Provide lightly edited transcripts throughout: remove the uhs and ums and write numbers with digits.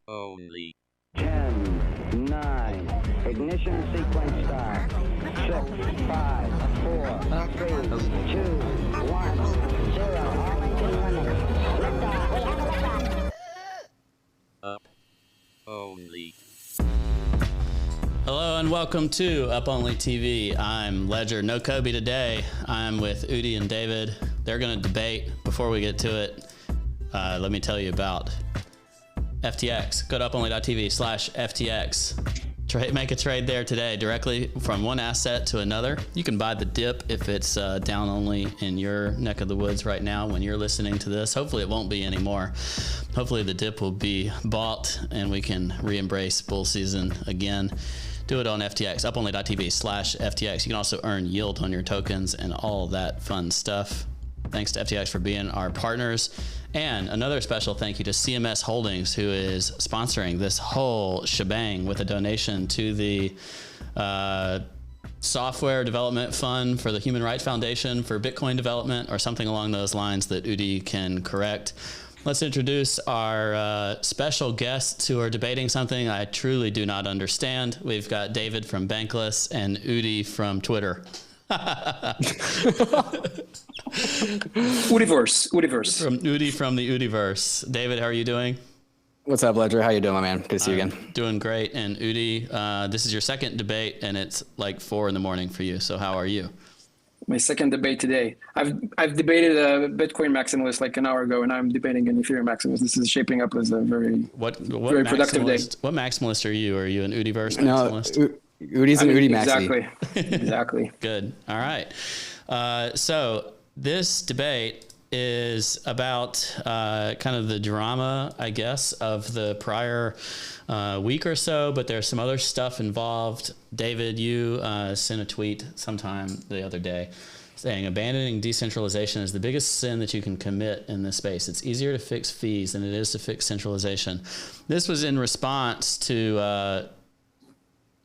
only. 10, 9, ignition sequence start. 6, 5, 4, 3, 2, 1, 0. All engine running. Liftoff. We have a liftoff. Up only. Hello and welcome to Up Only TV. I'm Ledger. No Kobe today. I'm with Udi and David. They're going to debate. Before we get to it, let me tell you about FTX. Go to uponly.tv/FTX. Make a trade there today directly from one asset to another. You can buy the dip if it's down only in your neck of the woods right now when you're listening to this. Hopefully it won't be anymore. Hopefully the dip will be bought and we can re-embrace bull season again. Do it on FTX, uponly.tv/FTX. You can also earn yield on your tokens and all that fun stuff. Thanks to FTX for being our partners. And another special thank you to CMS Holdings, who is sponsoring this whole shebang with a donation to the software development fund for the Human Rights Foundation for Bitcoin development or something along those lines that Udi can correct. Let's introduce our special guests who are debating something I truly do not understand. We've got David from Bankless and Udi from Twitter. Udiverse. From Udi from the Udiverse. David, how are you doing? What's up, Ledger? How you doing, my man? Good to see you again. Doing great. And Udi, this is your second debate, and it's like 4 a.m. for you. So how are you? My second debate today. I've debated a Bitcoin maximalist like an hour ago, and I'm debating an Ethereum maximalist. This is shaping up as a very productive day. What maximalist are you? Are you an Udiverse maximalist? No, Udi's an Udi maxi. Exactly. Good. All right. So this debate is about kind of the drama, I guess, of the prior week or so, but there's some other stuff involved. David, you sent a tweet sometime the other day saying abandoning decentralization is the biggest sin that you can commit in this space. It's easier to fix fees than it is to fix centralization. This was in response to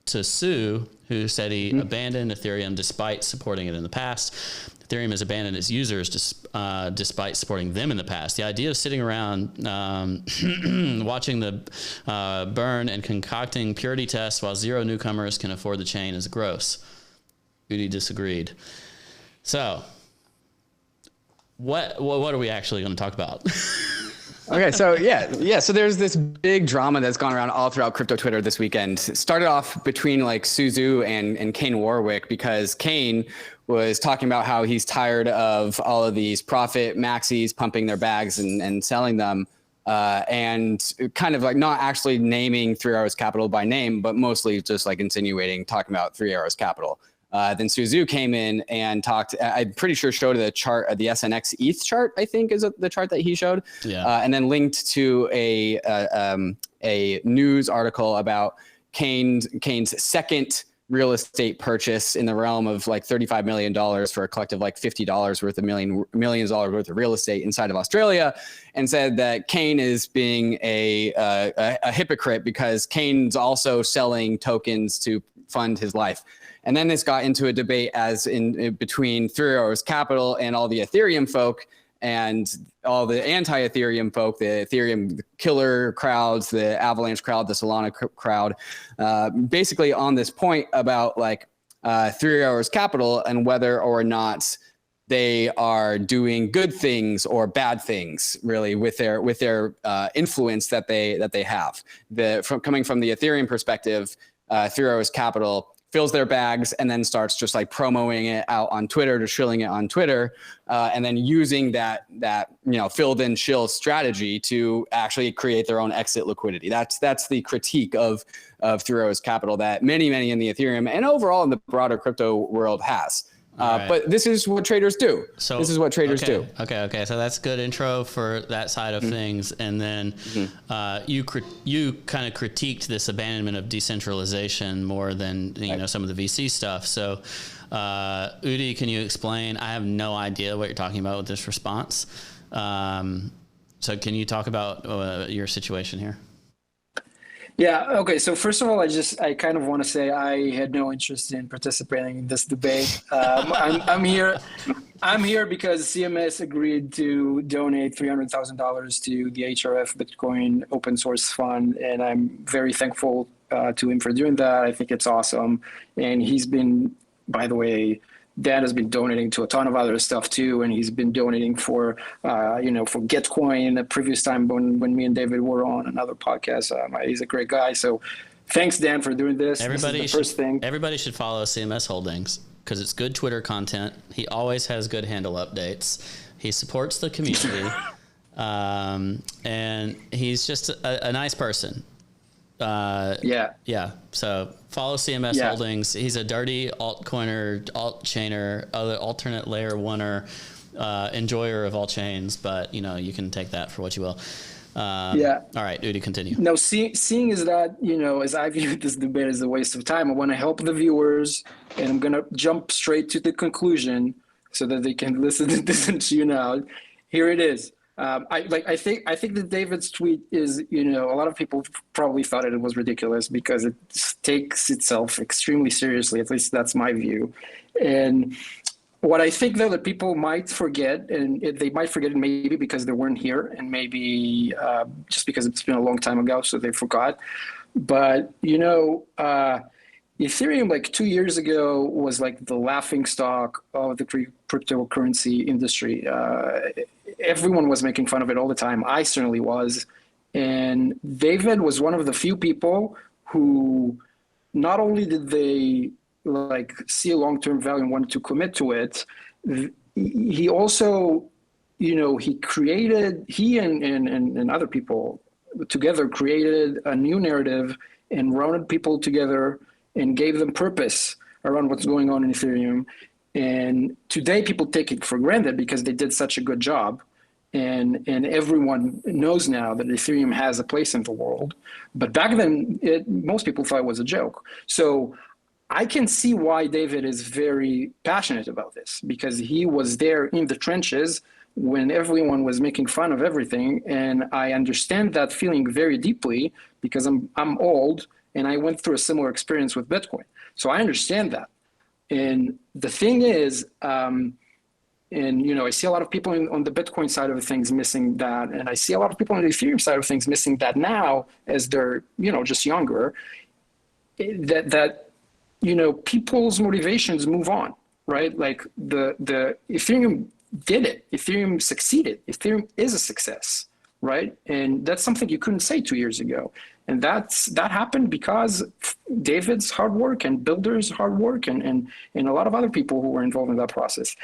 Sue, who said he abandoned Ethereum despite supporting it in the past. Ethereum has abandoned its users despite supporting them in the past. The idea of sitting around watching the burn and concocting purity tests while zero newcomers can afford the chain is gross. Udi disagreed. So what are we actually going to talk about? Okay, so so there's this big drama that's gone around all throughout crypto Twitter this weekend. It started off between like Suzu and Kane Warwick, because Kane was talking about how he's tired of all of these profit maxis pumping their bags and selling them, and kind of like not actually naming 3 Arrows Capital by name, but mostly just like insinuating, talking about 3 Arrows Capital. Then Suzu came in and talked, I'm pretty sure showed the chart, the SNX ETH chart, I think is the chart that he showed. Yeah. And then linked to a news article about Kane's second real estate purchase in the realm of like $35 million for a collective like $50 worth of millions dollars worth of real estate inside of Australia, and said that Kane is being a hypocrite because Kane's also selling tokens to fund his life. And then this got into a debate as in between 3 Arrows Capital and all the Ethereum folk and all the anti-Ethereum folk, the Ethereum killer crowds, the Avalanche crowd, the Solana crowd, basically on this point about like 3 Arrows Capital and whether or not they are doing good things or bad things, really, with their influence that they have. Coming from the Ethereum perspective, 3 Arrows Capital fills their bags and then starts just like promoting it out on Twitter, just shilling it on Twitter, and then using that filled in shill strategy to actually create their own exit liquidity. That's the critique of 3 Arrows Capital that many in the Ethereum and overall in the broader crypto world has. Right. But this is what traders do. So this is what traders do. Okay. So that's good intro for that side of things. And then you kind of critiqued this abandonment of decentralization more than some of the VC stuff. So Udi, can you explain? I have no idea what you're talking about with this response. So can you talk about your situation here? Yeah. Okay. So first of all, I kind of want to say I had no interest in participating in this debate. I'm here I'm here because CMS agreed to donate $300,000 to the HRF Bitcoin open source fund, and I'm very thankful to him for doing that. I think it's awesome. And he's been, by the way, Dan has been donating to a ton of other stuff too, and he's been donating for, for Gitcoin the previous time when me and David were on another podcast. He's a great guy. So thanks, Dan, for doing this. Everybody should follow CMS Holdings because it's good Twitter content. He always has good handle updates. He supports the community, and he's just a nice person. Yeah. So follow CMS Holdings. He's a dirty altcoiner, alt-chainer, alternate layer oneer, enjoyer of all chains. But you can take that for what you will. All right, Udi, continue. No, seeing is that, as I view this debate as a waste of time, I want to help the viewers, and I'm going to jump straight to the conclusion so that they can listen to you now. Here it is. I think that David's tweet is, a lot of people probably thought it was ridiculous because it takes itself extremely seriously. At least that's my view. And what I think, though, that people might forget, and they might forget it maybe because they weren't here, and maybe just because it's been a long time ago, so they forgot. But, Ethereum, like 2 years ago, was like the laughing stock of the cryptocurrency industry. Everyone was making fun of it all the time. I certainly was. And David was one of the few people who not only did they see a long-term value and wanted to commit to it, he also, he and other people together created a new narrative and rounded people together and gave them purpose around what's going on in Ethereum. And today people take it for granted because they did such a good job. And everyone knows now that Ethereum has a place in the world. But back then, most people thought it was a joke. So I can see why David is very passionate about this, because he was there in the trenches when everyone was making fun of everything. And I understand that feeling very deeply because I'm old and I went through a similar experience with Bitcoin. So I understand that. And the thing is, I see a lot of people on the Bitcoin side of things missing that. And I see a lot of people on the Ethereum side of things missing that now as they're, just younger, that people's motivations move on, right? Like the Ethereum did it. Ethereum succeeded. Ethereum is a success, right? And that's something you couldn't say 2 years ago. And that happened because David's hard work and Builder's hard work and a lot of other people who were involved in that process.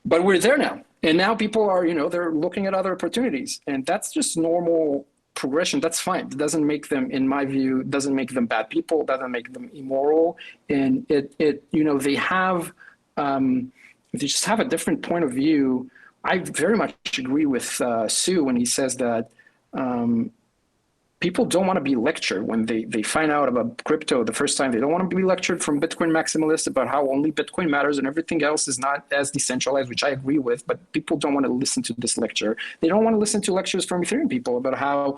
But we're there now. And now people are, they're looking at other opportunities. And that's just normal progression. That's fine. It doesn't make them, in my view, doesn't make them bad people, doesn't make them immoral. And they just have a different point of view. I very much agree with Sue when he says that people don't want to be lectured when they find out about crypto the first time. They don't want to be lectured from Bitcoin maximalists about how only Bitcoin matters and everything else is not as decentralized, which I agree with, but people don't want to listen to this lecture. They don't want to listen to lectures from Ethereum people about how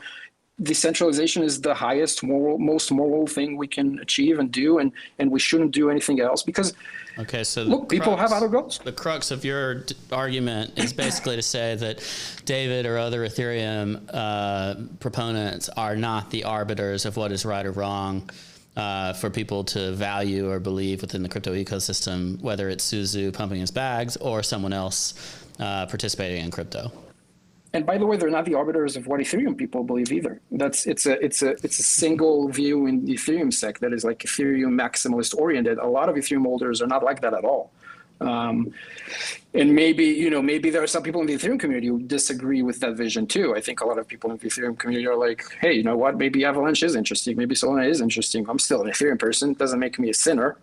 decentralization is the highest most moral thing we can achieve and do, and we shouldn't do anything else because people have other goals. The crux of your argument is basically to say that David or other Ethereum proponents are not the arbiters of what is right or wrong for people to value or believe within the crypto ecosystem, whether it's Suzu pumping his bags or someone else participating in crypto. And by the way, they're not the arbiters of what Ethereum people believe either. It's a single view in the Ethereum sect that is like Ethereum maximalist oriented. A lot of Ethereum holders are not like that at all. And maybe there are some people in the Ethereum community who disagree with that vision too. I think a lot of people in the Ethereum community are like, hey, you know what? Maybe Avalanche is interesting. Maybe Solana is interesting. I'm still an Ethereum person. It doesn't make me a sinner.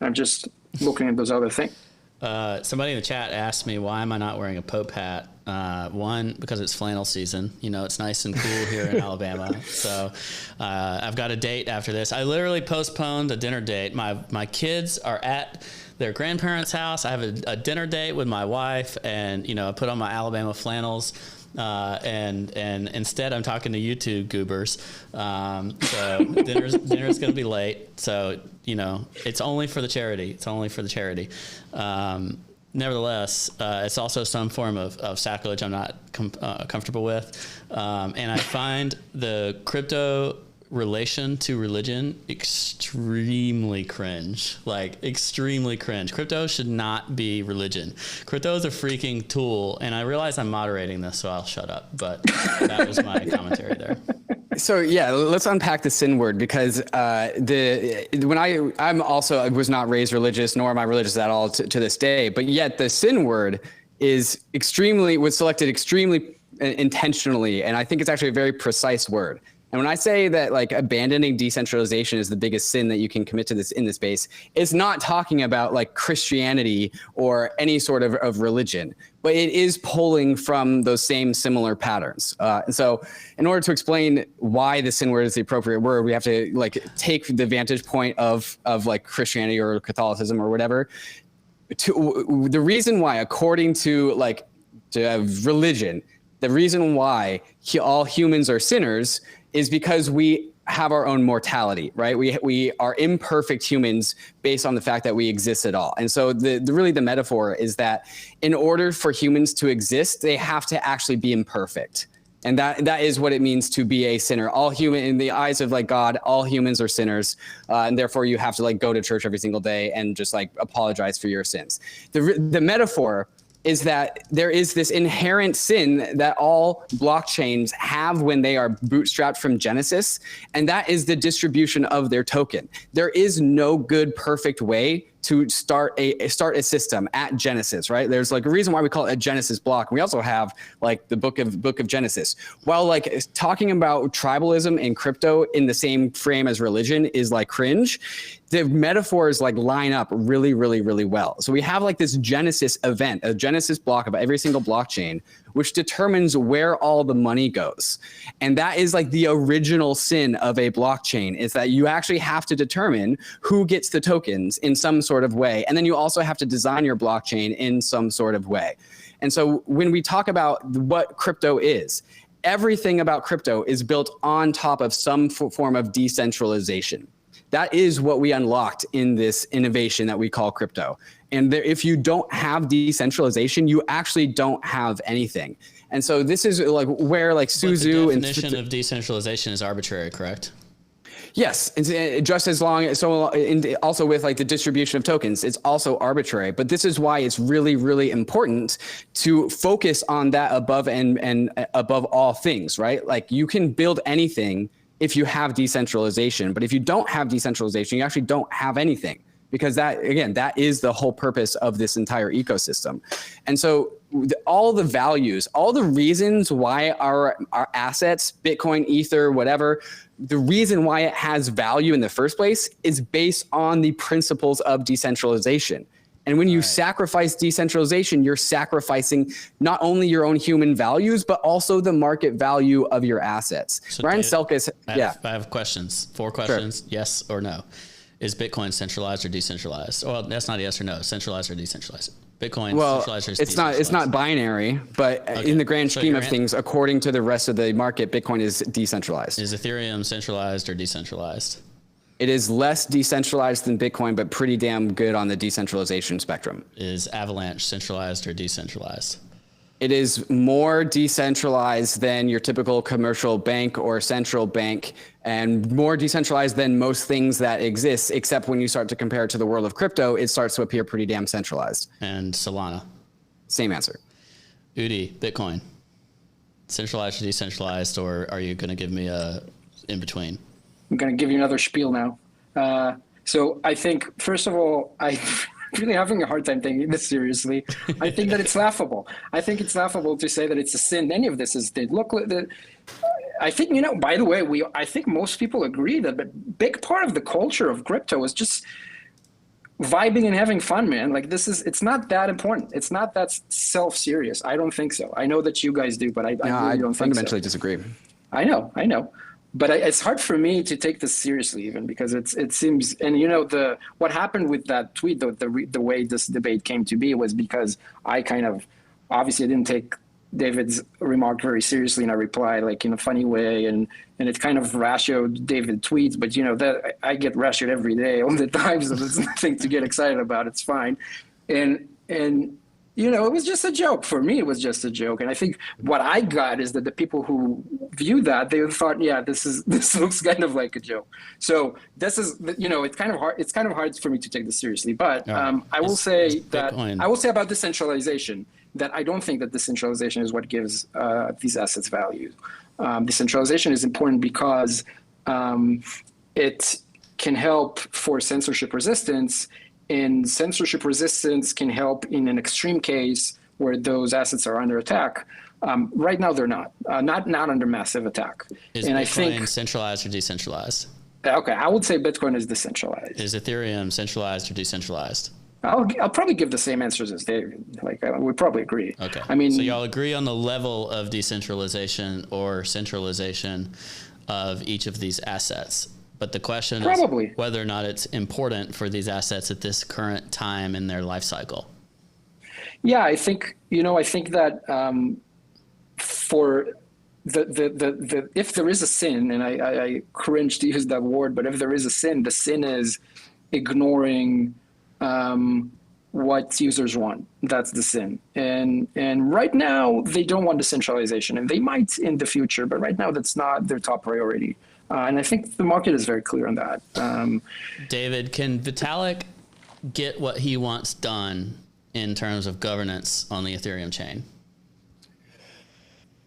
I'm just looking at those other things. Somebody in the chat asked me, why am I not wearing a Pope hat? One, because it's flannel season. It's nice and cool here in Alabama. So I've got a date after this. I literally postponed a dinner date. My kids are at their grandparents' house. I have a dinner date with my wife, and I put on my Alabama flannels. And instead I'm talking to you two goobers. So dinner's going to be late. So, it's only for the charity. nevertheless, it's also some form of sacrilege I'm not comfortable with. And I find the crypto relation to religion extremely cringe. Like, extremely cringe. Crypto should not be religion. Crypto is a freaking tool. And I realize I'm moderating this, so I'll shut up. But that was my commentary there. So yeah, let's unpack the sin word, because I'm also was not raised religious, nor am I religious at all to this day. But yet the sin word was selected extremely intentionally, and I think it's actually a very precise word. And when I say that, like, abandoning decentralization is the biggest sin that you can commit to this in this space, it's not talking about like Christianity or any sort of religion, but it is pulling from those same similar patterns. And so in order to explain why the sin word is the appropriate word, we have to like take the vantage point of like Christianity or Catholicism or whatever. The reason why, according to religion, the reason why all humans are sinners is because we have our own mortality, right? We are imperfect humans based on the fact that we exist at all. And so the metaphor is that in order for humans to exist, they have to actually be imperfect. And that is what it means to be a sinner. All human, in the eyes of like God, all humans are sinners, and therefore you have to like go to church every single day and just like apologize for your sins. The metaphor is that there is this inherent sin that all blockchains have when they are bootstrapped from Genesis, and that is the distribution of their token. There is no good, perfect way to start a system at Genesis, right? There's like a reason why we call it a Genesis block. We also have like the book of Genesis. While like talking about tribalism and crypto in the same frame as religion is like cringe, the metaphors like line up really, really, really well. So we have like this Genesis event, a Genesis block of every single blockchain, which determines where all the money goes. And that is like the original sin of a blockchain, is that you actually have to determine who gets the tokens in some sort of way. And then you also have to design your blockchain in some sort of way. And so when we talk about what crypto is, everything about crypto is built on top of some form of decentralization. That is what we unlocked in this innovation that we call crypto. And if you don't have decentralization, you actually don't have anything. And so this is like where like Suzu and the definition of decentralization is arbitrary, correct? Yes, just as long as also with like the distribution of tokens, it's also arbitrary. But this is why it's really, really important to focus on that above and above all things, right? Like you can build anything if you have decentralization, but if you don't have decentralization, you actually don't have anything, because that is the whole purpose of this entire ecosystem. And so all the values, all the reasons why our assets, Bitcoin, Ether, whatever, the reason why it has value in the first place is based on the principles of decentralization. And when you sacrifice decentralization, you're sacrificing not only your own human values, but also the market value of your assets. So Brian David, Selkis, I have questions, 4 questions, Sure. Yes or no. Is Bitcoin centralized or decentralized? Well, that's not a yes or no, centralized or decentralized. Bitcoin centralized or decentralized? It's not binary, but in the grand scheme of things, according to the rest of the market, Bitcoin is decentralized. Is Ethereum centralized or decentralized? It is less decentralized than Bitcoin, but pretty damn good on the decentralization spectrum. Is Avalanche centralized or decentralized? It is more decentralized than your typical commercial bank or central bank, and more decentralized than most things that exist, except when you start to compare it to the world of crypto, it starts to appear pretty damn centralized. And Solana? Same answer. Udi, Bitcoin, centralized or decentralized, or are you going to give me a in between? I'm going to give you another spiel now. So I think, first of all, I'm really having a hard time taking this seriously. I think that it's laughable. I think it's laughable to say that it's a sin. Any of this is, I think, by the way, I think most people agree that a big part of the culture of crypto is just vibing and having fun, man. Like it's not that important. It's not that self-serious. I don't think so. I know that you guys do, but I really don't fundamentally think so. disagree. I know. But it's hard for me to take this seriously, even because it seems, and what happened with that tweet, the way this debate came to be was because I kind of, obviously I didn't take David's remark very seriously, and I replied like in a funny way, and it kind of ratioed David tweets, but that I get ratioed every day all the time, so there's nothing to get excited about. It's fine. And and it was just a joke. For me, it was just a joke. And I think what I got is that the people who view that, they thought, yeah, this looks kind of like a joke. So this is, it's kind of hard. It's kind of hard for me to take this seriously. But I will say about decentralization that I don't think that decentralization is what gives these assets value. Decentralization is important because it can help for censorship resistance. And censorship resistance can help in an extreme case where those assets are under attack. Right now, they're not under massive attack. Is Bitcoin centralized or decentralized? Okay, I would say Bitcoin is decentralized. Is Ethereum centralized or decentralized? I'll probably give the same answers as David. We probably agree. Okay. I mean, so y'all agree on the level of decentralization or centralization of each of these assets. But the question is whether or not it's important for these assets at this current time in their life cycle. Yeah, I think that for the if there is a sin, and I cringe to use that word, but if there is a sin, the sin is ignoring what users want. That's the sin. And right now they don't want decentralization, and they might in the future, but right now that's not their top priority. And I think the market is very clear on that. David, can Vitalik get what he wants done in terms of governance on the Ethereum chain?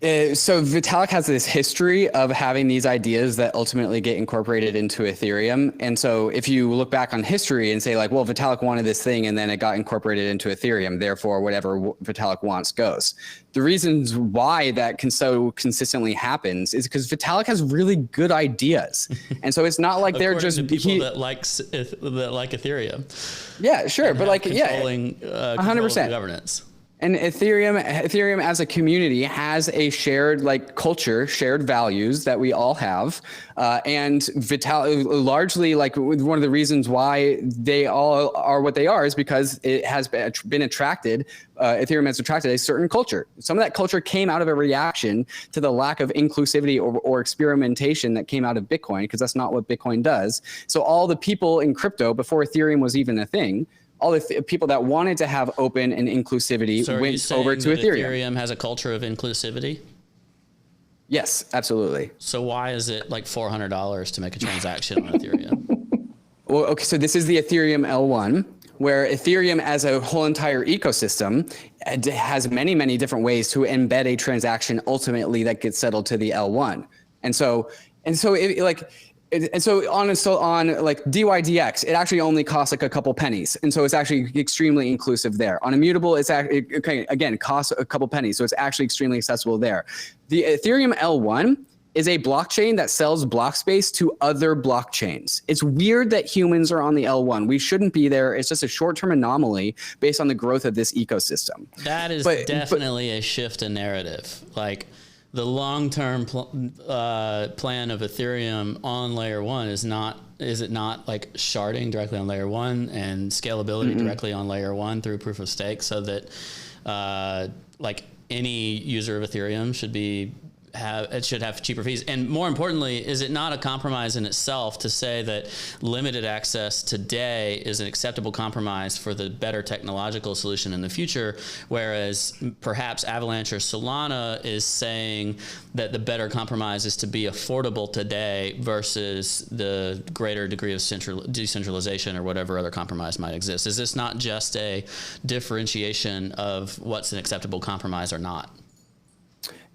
So Vitalik has this history of having these ideas that ultimately get incorporated into Ethereum. And so if you look back on history and say like, well, Vitalik wanted this thing and then it got incorporated into Ethereum, therefore whatever Vitalik wants goes. The reasons why that so consistently happens is because Vitalik has really good ideas. And so it's not like they're just people that like Ethereum. Yeah, sure. But like, controlling 100% governance. And Ethereum as a community has a shared culture, shared values that we all have. And Vitalik largely one of the reasons why they all are what they are is because it has been attracted. Ethereum has attracted a certain culture. Some of that culture came out of a reaction to the lack of inclusivity or experimentation that came out of Bitcoin, because that's not what Bitcoin does. So all the people in crypto before Ethereum was even a thing, all the people that wanted to have open and inclusivity went over to Ethereum. Ethereum has a culture of inclusivity? Yes, absolutely. So why is it like $400 to make a transaction on Ethereum? Well, okay, so this is the Ethereum L1, where Ethereum as a whole entire ecosystem has many, many different ways to embed a transaction ultimately that gets settled to the L1. And so on DYDX, it actually only costs a couple pennies. And so it's actually extremely inclusive there. On Immutable, it's again, costs a couple pennies. So it's actually extremely accessible there. The Ethereum L1 is a blockchain that sells block space to other blockchains. It's weird that humans are on the L1. We shouldn't be there. It's just a short-term anomaly based on the growth of this ecosystem. That is definitely a shift in narrative. Like, the long-term plan of Ethereum on layer 1 is it not like sharding directly on layer 1 and scalability directly on layer 1 through proof of stake, so that any user of Ethereum should have cheaper fees? And more importantly, is it not a compromise in itself to say that limited access today is an acceptable compromise for the better technological solution in the future, whereas perhaps Avalanche or Solana is saying that the better compromise is to be affordable today versus the greater degree of decentralization or whatever other compromise might exist? Is this not just a differentiation of what's an acceptable compromise or not?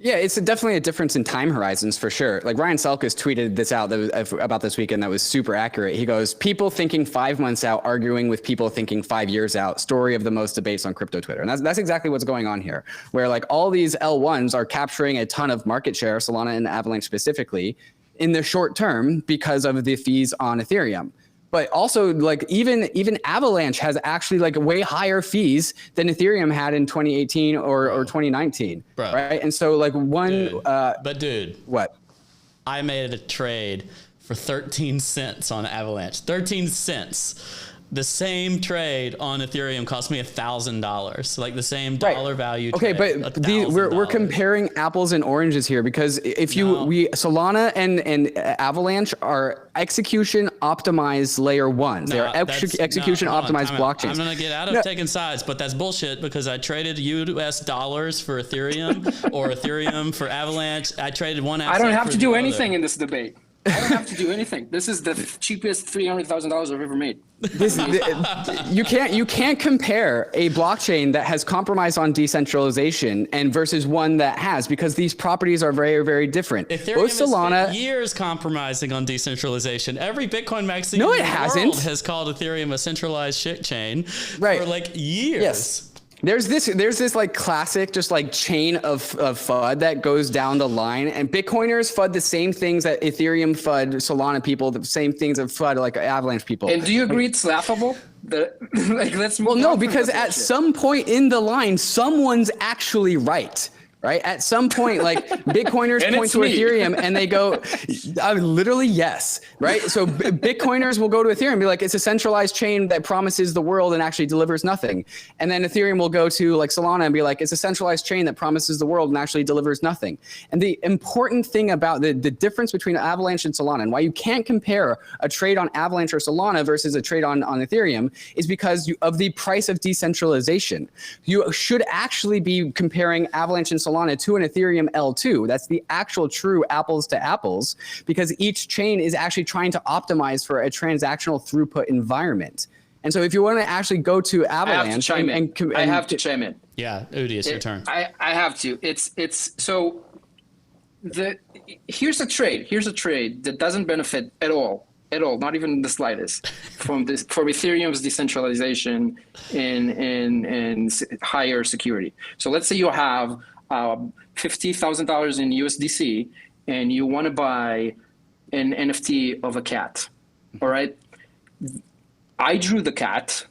Yeah, it's definitely a difference in time horizons for sure. Like Ryan Selkis tweeted this out about this weekend that was super accurate. He goes, people thinking 5 months out, arguing with people thinking 5 years out, story of the most debates on crypto Twitter. And that's exactly what's going on here, where all these L1s are capturing a ton of market share, Solana and Avalanche specifically, in the short term because of the fees on Ethereum. But also, even Avalanche has actually way higher fees than Ethereum had in 2018 or 2019, right? And so dude, what? I made a trade for 13 cents on Avalanche. 13 cents. the same trade on Ethereum cost me $1,000. Like the same dollar value. Okay, trade, but we're comparing apples and oranges here, because if Solana and Avalanche are execution optimized layer ones. They are execution optimized blockchains. I'm gonna get out of taking sides, but that's bullshit, because I traded US dollars for Ethereum or Ethereum for Avalanche. I traded one asset. I don't have to do anything in this debate. I don't have to do anything. This is the cheapest $300,000 I've ever made. You can't compare a blockchain that has compromised on decentralization and versus one that has, because these properties are very, very different. Ethereum Both has Solana spent years compromising on decentralization. Every Bitcoin maxi in the hasn't. world has called Ethereum a centralized shit chain for like years. Yes. There's this like classic just like chain of FUD that goes down the line, and Bitcoiners FUD the same things that Ethereum FUD Solana people, the same things that FUD like Avalanche people. And do you agree it's laughable? Let's move well, no, on from because at some point in the line, someone's actually right. Right? At some point, like Bitcoiners point to Ethereum and they go, literally, yes. Right? So Bitcoiners will go to Ethereum and be like, it's a centralized chain that promises the world and actually delivers nothing. And then Ethereum will go to like Solana and be like, it's a centralized chain that promises the world and actually delivers nothing. And the important thing about the difference between Avalanche and Solana, and why you can't compare a trade on Avalanche or Solana versus a trade on Ethereum, is because of the price of decentralization. You should actually be comparing Avalanche and Solana to an Ethereum L2. That's the actual true apples to apples, because each chain is actually trying to optimize for a transactional throughput environment. And so if you want to actually go to Avalanche, I have to chime in. Yeah, Udi, it's your turn. I have to. So here's a trade that doesn't benefit at all, not even the slightest, from Ethereum's decentralization and higher security. So let's say you have $50,000 in USDC and you want to buy an NFT of a cat. All right. I drew the cat.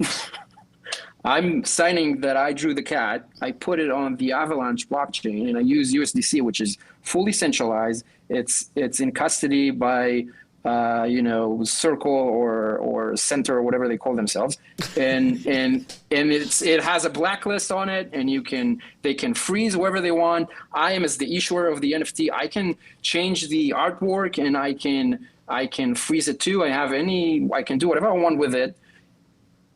I'm signing that I drew the cat. I put it on the Avalanche blockchain and I use USDC, which is fully centralized. It's in custody by Circle or Center or whatever they call themselves, and it has a blacklist on it, and they can freeze whoever they want. I am, as the issuer of the NFT, I can change the artwork and I can freeze it too. I can do whatever I want with it.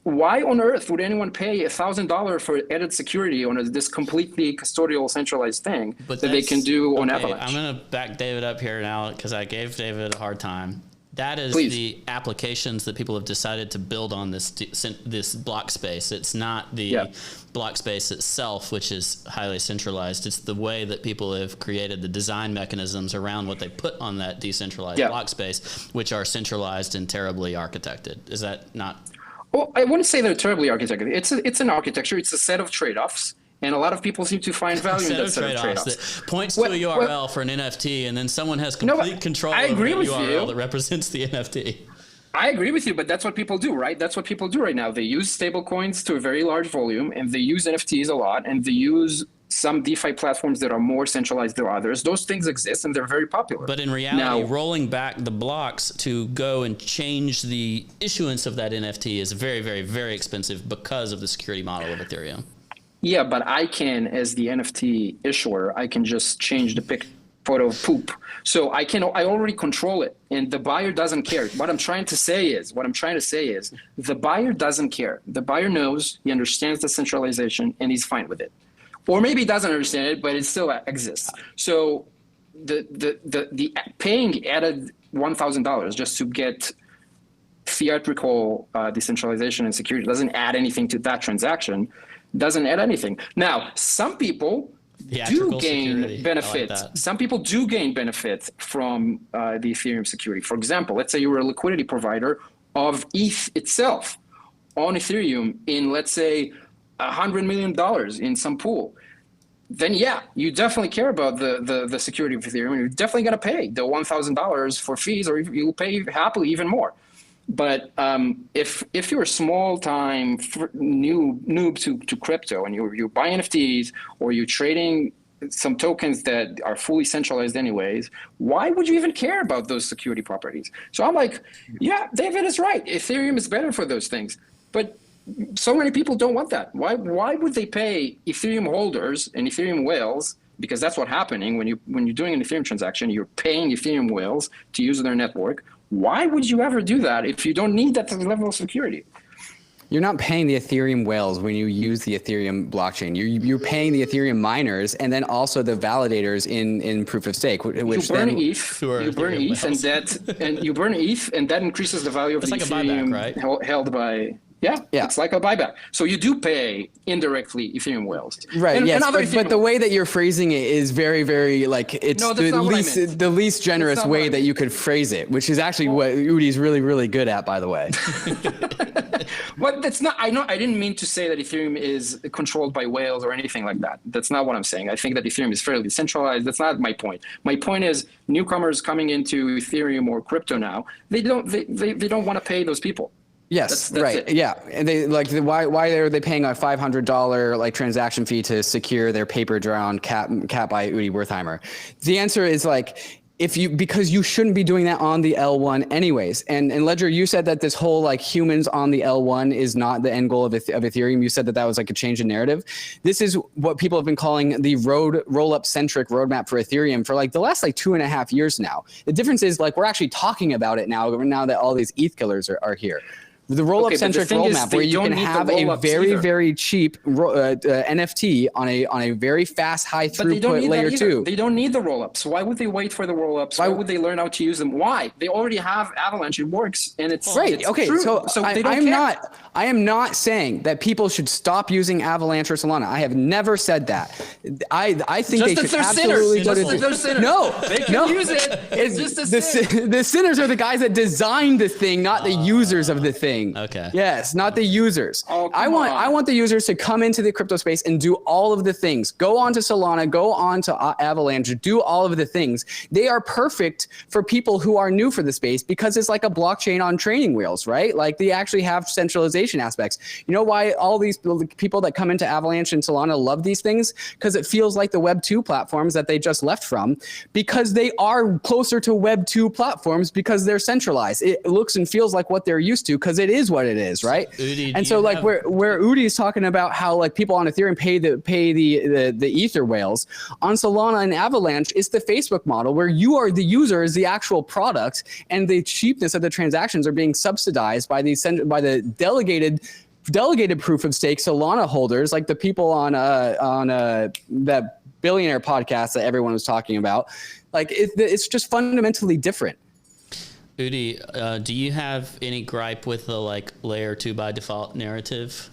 Why on earth would anyone pay $1,000 for added security on this completely custodial centralized thing that they can do on Avalanche? I'm going to back David up here now, because I gave David a hard time. That is the applications that people have decided to build on this block space. It's not the block space itself, which is highly centralized. It's the way that people have created the design mechanisms around what they put on that decentralized block space, which are centralized and terribly architected. Is that not? Well, I wouldn't say they're terribly architected. It's an architecture. It's a set of trade-offs. And a lot of people seem to find value in that set of trade-offs. That points to a URL for an NFT, and then someone has complete control over the URL that represents the NFT. I agree with you, but that's what people do, right? That's what people do right now. They use stablecoins to a very large volume, and they use NFTs a lot, and they use some DeFi platforms that are more centralized than others. Those things exist, and they're very popular. But in reality, rolling back the blocks to go and change the issuance of that NFT is very, very, very expensive because of the security model of Ethereum. Yeah, but I can, as the NFT issuer, I can just change the photo of poop. So I already control it, and the buyer doesn't care. What I'm trying to say is the buyer doesn't care. The buyer knows, he understands the centralization, and he's fine with it. Or maybe he doesn't understand it, but it still exists. So the paying added $1,000 just to get theatrical decentralization and security doesn't add anything to that transaction. Doesn't add anything. Now, some people do gain benefit. Some people do gain benefit from the Ethereum security. For example, let's say you were a liquidity provider of ETH itself on Ethereum in, let's say, $100 million in some pool. Then you definitely care about the security of Ethereum. You're definitely going to pay the $1,000 for fees, or you'll pay happily even more. But if you're a small-time noob to crypto, and you buy NFTs or you're trading some tokens that are fully centralized anyways, why would you even care about those security properties? So I'm like, David is right. Ethereum is better for those things. But so many people don't want that. Why would they pay Ethereum holders and Ethereum whales? Because that's what's happening when you're doing an Ethereum transaction, you're paying Ethereum whales to use their network. Why would you ever do that if you don't need that level of security? You're not paying the Ethereum whales when you use the Ethereum blockchain. You're paying the Ethereum miners and then also the validators in proof of stake. Which you burn ETH, you burn ETH, and that increases the value of the like Ethereum buyback, right? held by. Yeah, it's like a buyback. So you do pay indirectly Ethereum whales. Right, yes, but the way that you're phrasing it is very, very, like, it's the least generous way that you could phrase it, which is actually what Udi's really, really good at, by the way. But that's not, I didn't mean to say that Ethereum is controlled by whales or anything like that. That's not what I'm saying. I think that Ethereum is fairly decentralized. That's not my point. My point is newcomers coming into Ethereum or crypto now, they don't want to pay those people. Yes, that's right. it. Yeah, and they why are they paying a $500 like transaction fee to secure their paper drowned cat by Udi Wertheimer? The answer is like because you shouldn't be doing that on the L1 anyways. And Ledger, you said that this whole like humans on the L1 is not the end goal of Ethereum. You said that was like a change in narrative. This is what people have been calling the roll-up centric roadmap for Ethereum for like the last like 2.5 years now. The difference is like we're actually talking about it now that all these ETH killers are here. The roll-up centric roadmap where you can have a very, very cheap NFT on a very fast, high throughput layer 2. They don't need the roll-ups. Why would they wait for the roll-ups? Why would they learn how to use them? Why? They already have Avalanche. It works, and it's right. It's okay, true. so they don't care. I am not saying that people should stop using Avalanche or Solana. I have never said that. I think they should absolutely go to no. They can use it. It's just the sinners are the guys that designed the thing, not the users of the thing. Okay. Yes, not the users. Oh, I want the users to come into the crypto space and do all of the things. Go on to Solana, go on to Avalanche, do all of the things. They are perfect for people who are new for the space because it's like a blockchain on training wheels, right? Like they actually have centralization aspects. You know why all these people that come into Avalanche and Solana love these things? Because it feels like the Web 2 platforms that they just left from, because they are closer to Web 2 platforms because they're centralized. It looks and feels like what they're used to because it is what it is, right? Udi, and so like where Udi is talking about how like people on Ethereum pay the ether whales, on Solana and Avalanche, it's the Facebook model where you are the user is the actual product, and the cheapness of the transactions are being subsidized by the delegated proof of stake Solana holders, like the people on that billionaire podcast that everyone was talking about. Like it's just fundamentally different. Udi, do you have any gripe with the like layer 2 by default narrative?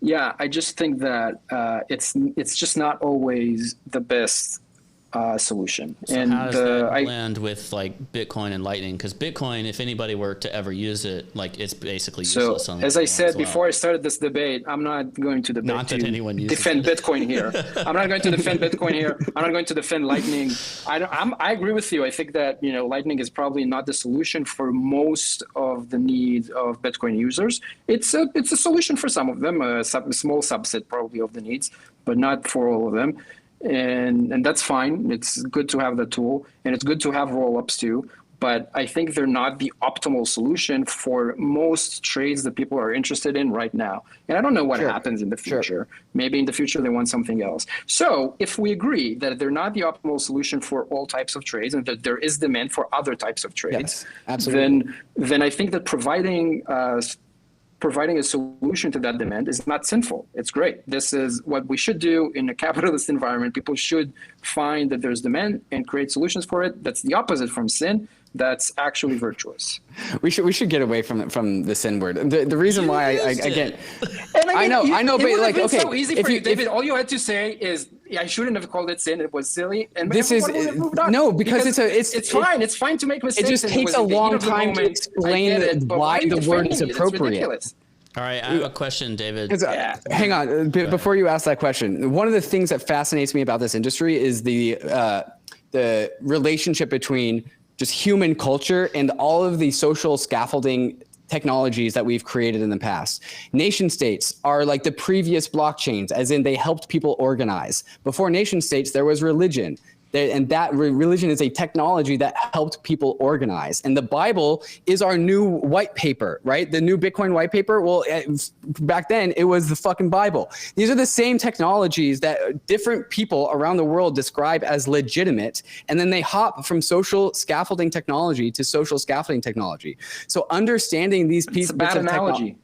Yeah, I just think that it's just not always the best solution. So and how does that blend with like Bitcoin and Lightning? Because Bitcoin, if anybody were to ever use it, like it's basically useless. So as I said before I started this debate, I'm not going to defend Bitcoin here. I'm not going to defend Bitcoin here. I'm not going to defend Lightning. I agree with you. I think that Lightning is probably not the solution for most of the needs of Bitcoin users. It's a solution for some of them, a small subset probably of the needs, but not for all of them. And that's fine. It's good to have the tool, and it's good to have roll-ups too. But I think they're not the optimal solution for most trades that people are interested in right now. And I don't know what happens in the future. Sure. Maybe in the future they want something else. So if we agree that they're not the optimal solution for all types of trades and that there is demand for other types of trades, then I think that providing a solution to that demand is not sinful. It's great. This is what we should do in a capitalist environment. People should find that there's demand and create solutions for it. That's the opposite from sin. That's actually virtuous. We should get away from the sin word. The reason why again, I know, but like, okay, so easy for you, David. All you had to say is, I shouldn't have called it sin. It was silly. And this is no, because it's fine. It's fine to make mistakes. It just takes a long time to explain why the word is appropriate. All right, I have a question, David. Hang on, before you ask that question, one of the things that fascinates me about this industry is the relationship between just human culture and all of the social scaffolding technologies that we've created in the past. Nation states are like the previous blockchains, as in they helped people organize. Before nation states, there was religion. And that religion is a technology that helped people organize. And the Bible is our new white paper, right? The new Bitcoin white paper. Well, back then it was the fucking Bible. These are the same technologies that different people around the world describe as legitimate. And then they hop from social scaffolding technology to social scaffolding technology. So understanding these pieces. It's a bad analogy.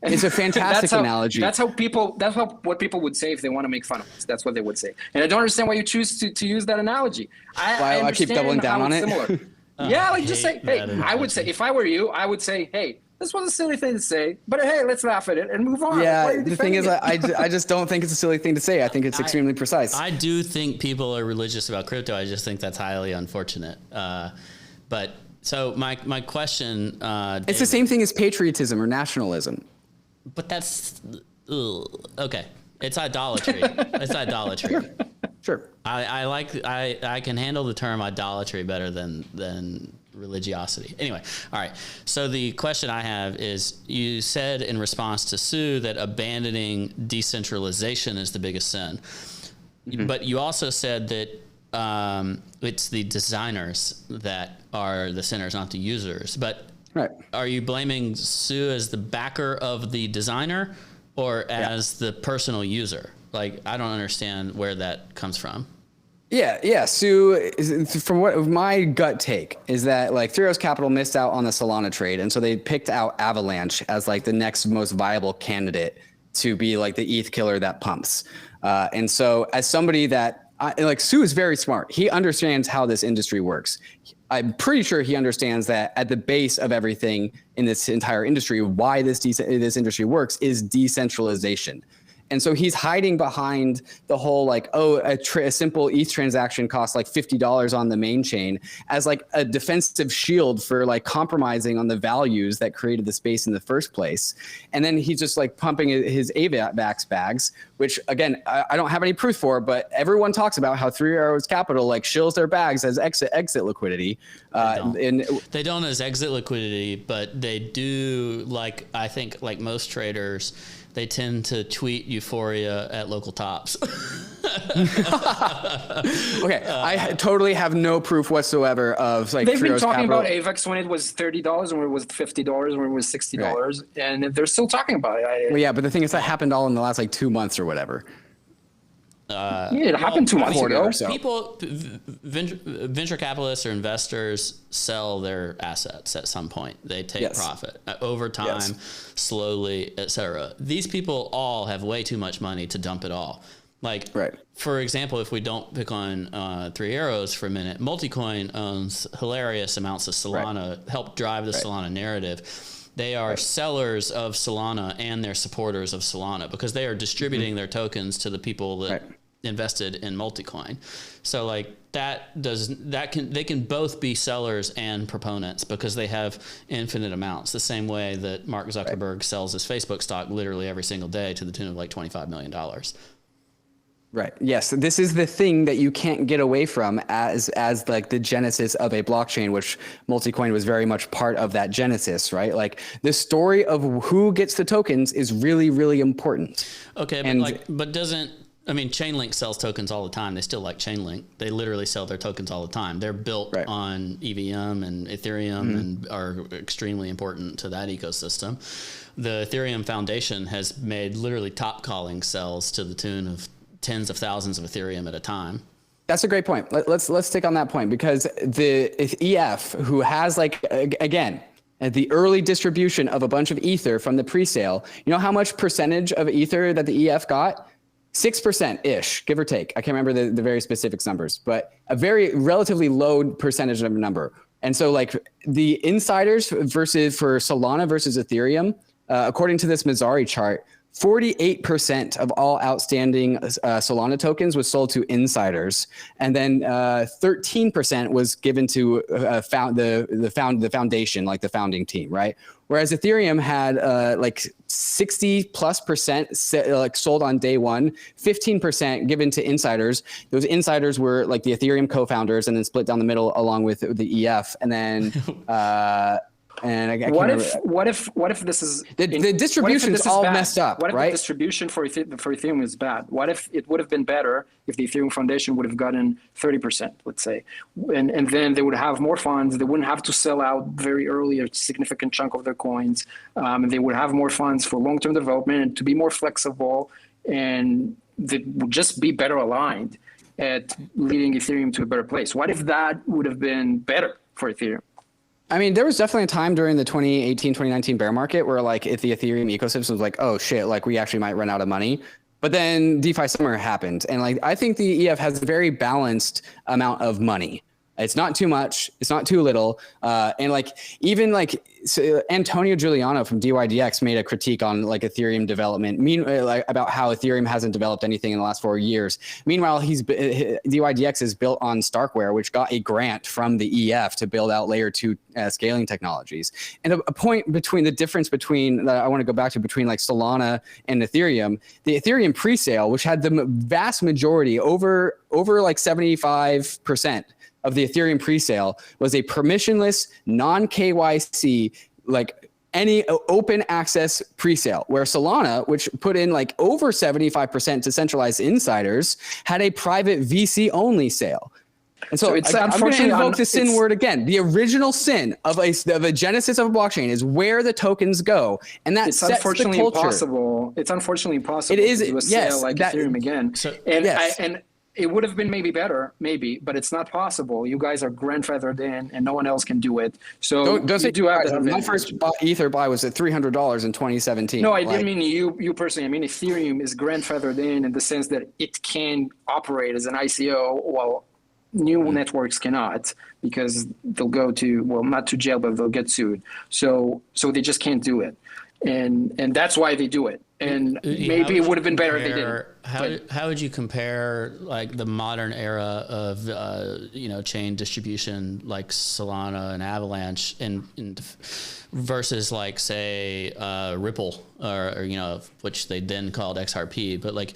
It's a fantastic analogy. That's what people would say if they want to make fun of us. That's what they would say. And I don't understand why you choose to use that analogy. I keep doubling down on it. Yeah, like just say, hey, I would say, if I were you, I would say, hey, this was a silly thing to say, but hey, let's laugh at it and move on. Yeah, the thing is, I just don't think it's a silly thing to say. I think it's extremely precise. I do think people are religious about crypto. I just think that's highly unfortunate. But so my question, David, it's the same thing as patriotism or nationalism. But that's okay. It's idolatry. It's idolatry. Sure. I can handle the term idolatry better than religiosity. Anyway, all right. So the question I have is, you said in response to Sue that abandoning decentralization is the biggest sin, but you also said that it's the designers that are the sinners, not the users. But right. Are you blaming Sue as the backer of the designer or as the personal user? Like, I don't understand where that comes from. Yeah. Sue, from what my gut take is that like Three Arrows Capital missed out on the Solana trade, and so they picked out Avalanche as like the next most viable candidate to be like the ETH killer that pumps. And so as somebody that like Sue is very smart. He understands how this industry works. I'm pretty sure he understands that at the base of everything in this entire industry, why this industry works is decentralization. And so he's hiding behind the whole like, a simple ETH transaction costs like $50 on the main chain as like a defensive shield for like compromising on the values that created the space in the first place. And then he's just like pumping his AVAX bags, which again, I don't have any proof for, but everyone talks about how Three Arrows Capital like shills their bags as exit liquidity. They don't as exit liquidity, but they do, like, I think like most traders, they tend to tweet euphoria at local tops. Okay, I totally have no proof whatsoever of like. They've been talking about AVAX when it was $30, when it was $50, when it was $60, and they're still talking about it. Well, yeah, but the thing is that happened all in the last like 2 months or whatever. It happened 2 months ago. So. People, venture capitalists or investors sell their assets at some point. They take profit over time, slowly, etc. These people all have way too much money to dump it all. Like, for example, if we don't pick on Three Arrows for a minute, Multicoin owns hilarious amounts of Solana, helped drive the Solana narrative. They are sellers of Solana and they're supporters of Solana because they are distributing their tokens to the people that invested in Multicoin. So like they can both be sellers and proponents because they have infinite amounts, the same way that Mark Zuckerberg sells his Facebook stock literally every single day to the tune of like $25 million. Right. Yes. This is the thing that you can't get away from as like the genesis of a blockchain, which Multicoin was very much part of that genesis, right? Like the story of who gets the tokens is really, really important. Okay. But Chainlink sells tokens all the time. They still like Chainlink. They literally sell their tokens all the time. They're built on EVM and Ethereum and are extremely important to that ecosystem. The Ethereum Foundation has made literally top calling sells to the tune of tens of thousands of Ethereum at a time. That's a great point. Let's stick on that point because the EF, who has like, again, the early distribution of a bunch of Ether from the pre-sale, you know how much percentage of Ether that the EF got? 6%-ish, give or take. I can't remember the very specific numbers, but a very relatively low percentage of a number. And so like the insiders for Solana versus Ethereum, according to this Mazzari chart, 48% of all outstanding Solana tokens was sold to insiders, and then 13% was given to the foundation, like the founding team, right? Whereas Ethereum had like 60+% like sold on day one, 15% given to insiders. Those insiders were like the Ethereum co-founders, and then split down the middle along with the EF, and then. And I can't What remember. what if this is The distribution is all bad? messed up, What if right? the distribution for Ethereum is bad? What if it would have been better if the Ethereum Foundation would have gotten 30%, let's say, and then they would have more funds. They wouldn't have to sell out very early a significant chunk of their coins, and they would have more funds for long-term development and to be more flexible, and they would just be better aligned at leading Ethereum to a better place. What if that would have been better for Ethereum? I mean, there was definitely a time during the 2018, 2019 bear market where like if the Ethereum ecosystem was like, oh shit, like we actually might run out of money. But then DeFi summer happened. And like, I think the EF has a very balanced amount of money. It's not too much. It's not too little. And like, even like so Antonio Giuliano from DYDX made a critique on like Ethereum development, like about how Ethereum hasn't developed anything in the last 4 years. Meanwhile, DYDX is built on Starkware, which got a grant from the EF to build out layer 2 scaling technologies. And a point between the difference between that I want to go back to between like Solana and Ethereum, the Ethereum presale, which had the vast majority over like 75% of the Ethereum presale was a permissionless, non-KYC, like any open access presale, where Solana, which put in like over 75% decentralized insiders, had a private VC only sale. And so it's I'm going to unfortunately invoke the sin word again. The original sin of a genesis of a blockchain is where the tokens go, and that it's sets unfortunately the culture. impossible. It's unfortunately impossible It is, to do a yes, sale like that- Ethereum again. So- and yes. and it would have been maybe better, maybe, but it's not possible. You guys are grandfathered in, and no one else can do it. So Don't say you do have that my advantage. first Ether buy was at $300 in 2017. No, I Like, didn't mean you personally. I mean Ethereum is grandfathered in the sense that it can operate as an ICO while new networks cannot, because they'll go to, well, not to jail, but they'll get sued. So they just can't do it. And that's why they do it. And maybe it would have been better if they didn't. How would you compare like the modern era of chain distribution like Solana and Avalanche versus like say Ripple or which they then called XRP, but like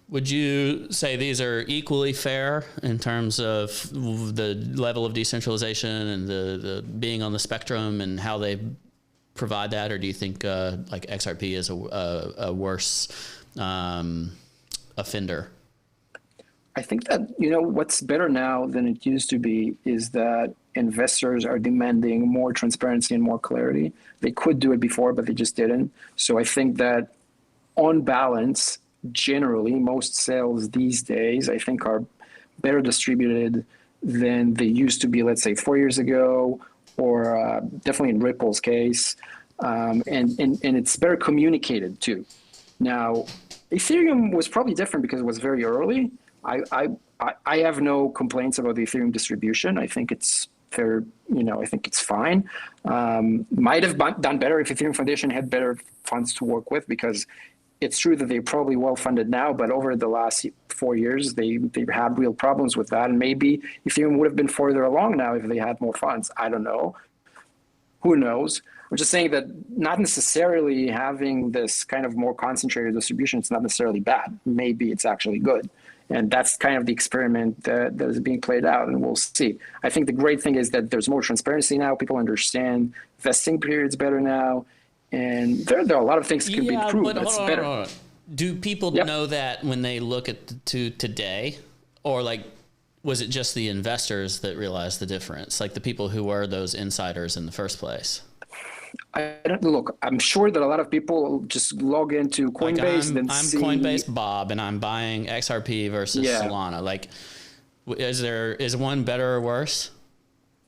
would you say these are equally fair in terms of the level of decentralization and the being on the spectrum and how they provide that, or do you think like XRP is a worse offender? I think that what's better now than it used to be is that investors are demanding more transparency and more clarity. They could do it before, but they just didn't. So I think that on balance, generally, most sales these days, I think, are better distributed than they used to be, let's say 4 years ago, or definitely in Ripple's case, and it's better communicated too. Now, Ethereum was probably different because it was very early. I have no complaints about the Ethereum distribution. I think it's fair. I think it's fine. Might have done better if Ethereum Foundation had better funds to work with, because it's true that they're probably well funded now, but over the last 4 years, they've had real problems with that. And maybe Ethereum would have been further along now if they had more funds. I don't know. Who knows? I'm just saying that not necessarily having this kind of more concentrated distribution, it's not necessarily bad. Maybe it's actually good. And that's kind of the experiment that is being played out, and we'll see. I think the great thing is that there's more transparency now. People understand vesting periods better now. And there are a lot of things that can be improved. But That's hold better. on. Do people know that when they look at to today, or like was it just the investors that realized the difference, like the people who were those insiders in the first place? I don't look. I'm sure that a lot of people just log into Coinbase like and I'm see. Coinbase Bob, and I'm buying XRP versus Solana. Like, is one better or worse?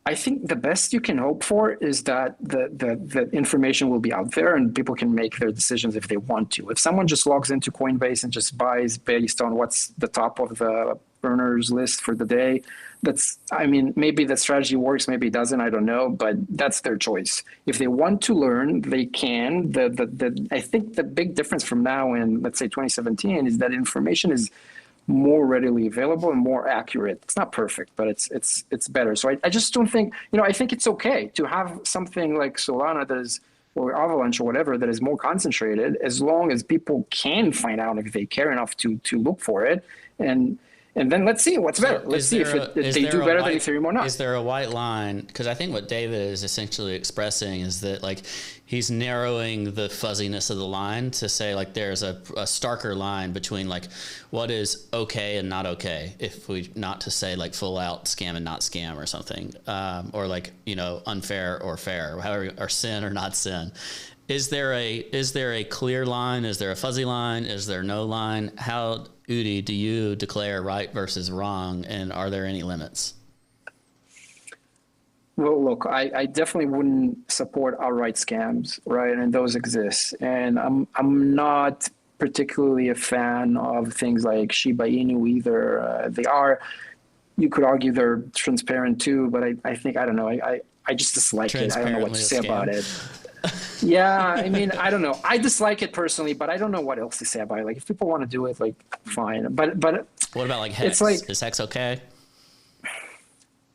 I think the best you can hope for is that the information will be out there and people can make their decisions if they want to. If someone just logs into Coinbase and just buys based on what's the top of the earners list for the day, maybe that strategy works, maybe it doesn't, I don't know, but that's their choice. If they want to learn, they can. I think the big difference from now and let's say 2017 is that information is more readily available and more accurate. It's not perfect, but it's better. So I just don't think, I think it's okay to have something like Solana that is, or Avalanche or whatever, that is more concentrated, as long as people can find out if they care enough to look for it. And and then let's see what's better. So Let's see if they do better than Ethereum or not. Is there a white line? Because I think what David is essentially expressing is that like he's narrowing the fuzziness of the line to say like there's a starker line between like what is okay and not okay, if we not to say like full out scam and not scam or something, or like, you know, unfair or fair, however, or sin or not sin. Is there a clear line? Is there a fuzzy line? Is there no line? How, Udi, do you declare right versus wrong, and are there any limits? Well, look, I definitely wouldn't support outright scams, right? And those exist. And I'm not particularly a fan of things like Shiba Inu either. They are, you could argue they're transparent too, but I think, I don't know, I just dislike it. I don't know what to say about it. Yeah, I mean, I don't know. I dislike it personally, but I don't know what else to say about it. Like, if people want to do it, like, fine. But what about like Hex? It's like, is Hex okay?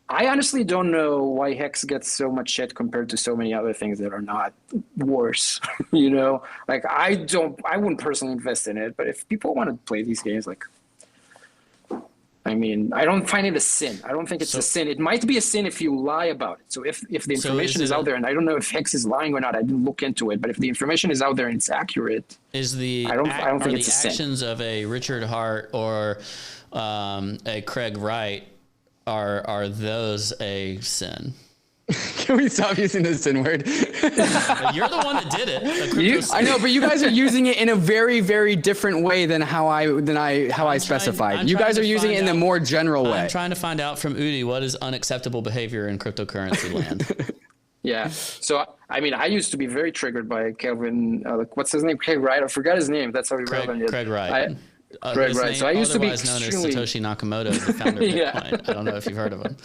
I honestly don't know why Hex gets so much shit compared to so many other things that are not worse. You know, like I wouldn't personally invest in it, but if people want to play these games, like, I mean, I don't find it a sin. I don't think it's a sin. It might be a sin if you lie about it. So if the information is out there, and I don't know if Hex is lying or not, I didn't look into it, but if the information is out there and it's accurate, I don't think it's a sin. Actions of a Richard Hart or a Craig Wright, are those a sin? Can we stop using the sin word? You're the one that did it. I know, but you guys are using it in a very, very different way than how I specified. You guys are using it in a more general way. I'm trying to find out from Udi what is unacceptable behavior in cryptocurrency land. Yeah. So, I mean, I used to be very triggered by Kelvin, what's his name? Craig Wright. I forgot his name. That's how he relevant is. Craig Wright. Right. So I used to be known as Satoshi Nakamoto, the founder of Bitcoin. I don't know if you've heard of him.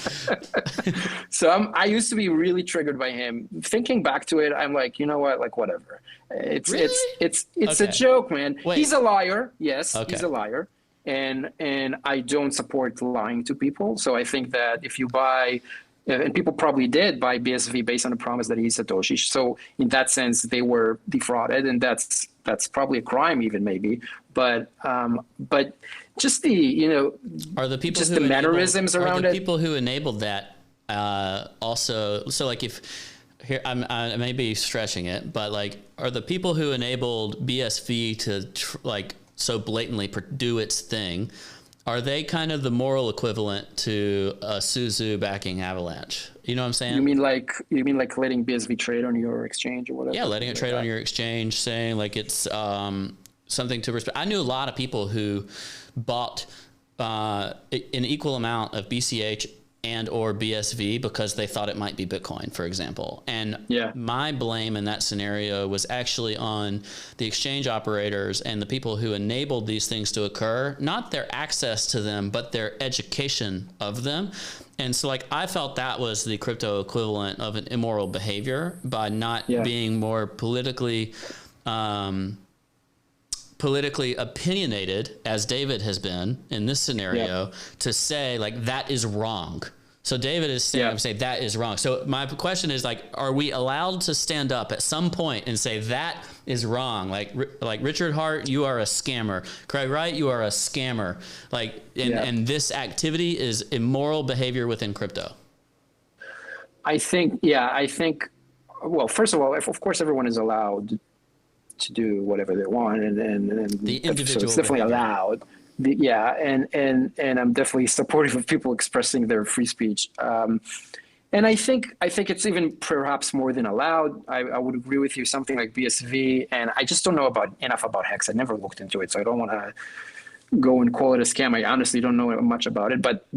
So I used to be really triggered by him. Thinking back to it, I'm like, you know what? Like, whatever. It's okay. A joke, man. Wait. He's a liar. Yes, okay. He's a liar, and I don't support lying to people. So I think that if you buy, and people probably did buy BSV based on the promise that he's Satoshi. So in that sense, they were defrauded, and that's probably a crime, even maybe. But just the, you know, are the people just who the mannerisms around it. People who enabled that also. So like if here I may be stretching it, but like are the people who enabled BSV to like so blatantly do its thing? Are they kind of the moral equivalent to Suzu backing Avalanche? You know what I'm saying? You mean like letting BSV trade on your exchange or whatever? Yeah, letting it trade on your exchange, saying like it's something to respect. I knew a lot of people who bought an equal amount of BCH and or BSV because they thought it might be Bitcoin, for example. And my blame in that scenario was actually on the exchange operators and the people who enabled these things to occur, not their access to them, but their education of them. And so like I felt that was the crypto equivalent of an immoral behavior by not being more politically opinionated, as David has been in this scenario, to say like that is wrong. So David is standing up and say that is wrong. So my question is like, are we allowed to stand up at some point and say that is wrong? Like Richard Hart, you are a scammer. Craig Wright, you are a scammer. Like, and this activity is immoral behavior within crypto. I think, well, first of all, of course, everyone is allowed to do whatever they want, and the individual, so it's definitely allowed. And I'm definitely supportive of people expressing their free speech. And I think it's even perhaps more than allowed. I would agree with you. Something like BSV, and I just don't know enough about Hex. I never looked into it, so I don't want to go and call it a scam. I honestly don't know much about it, but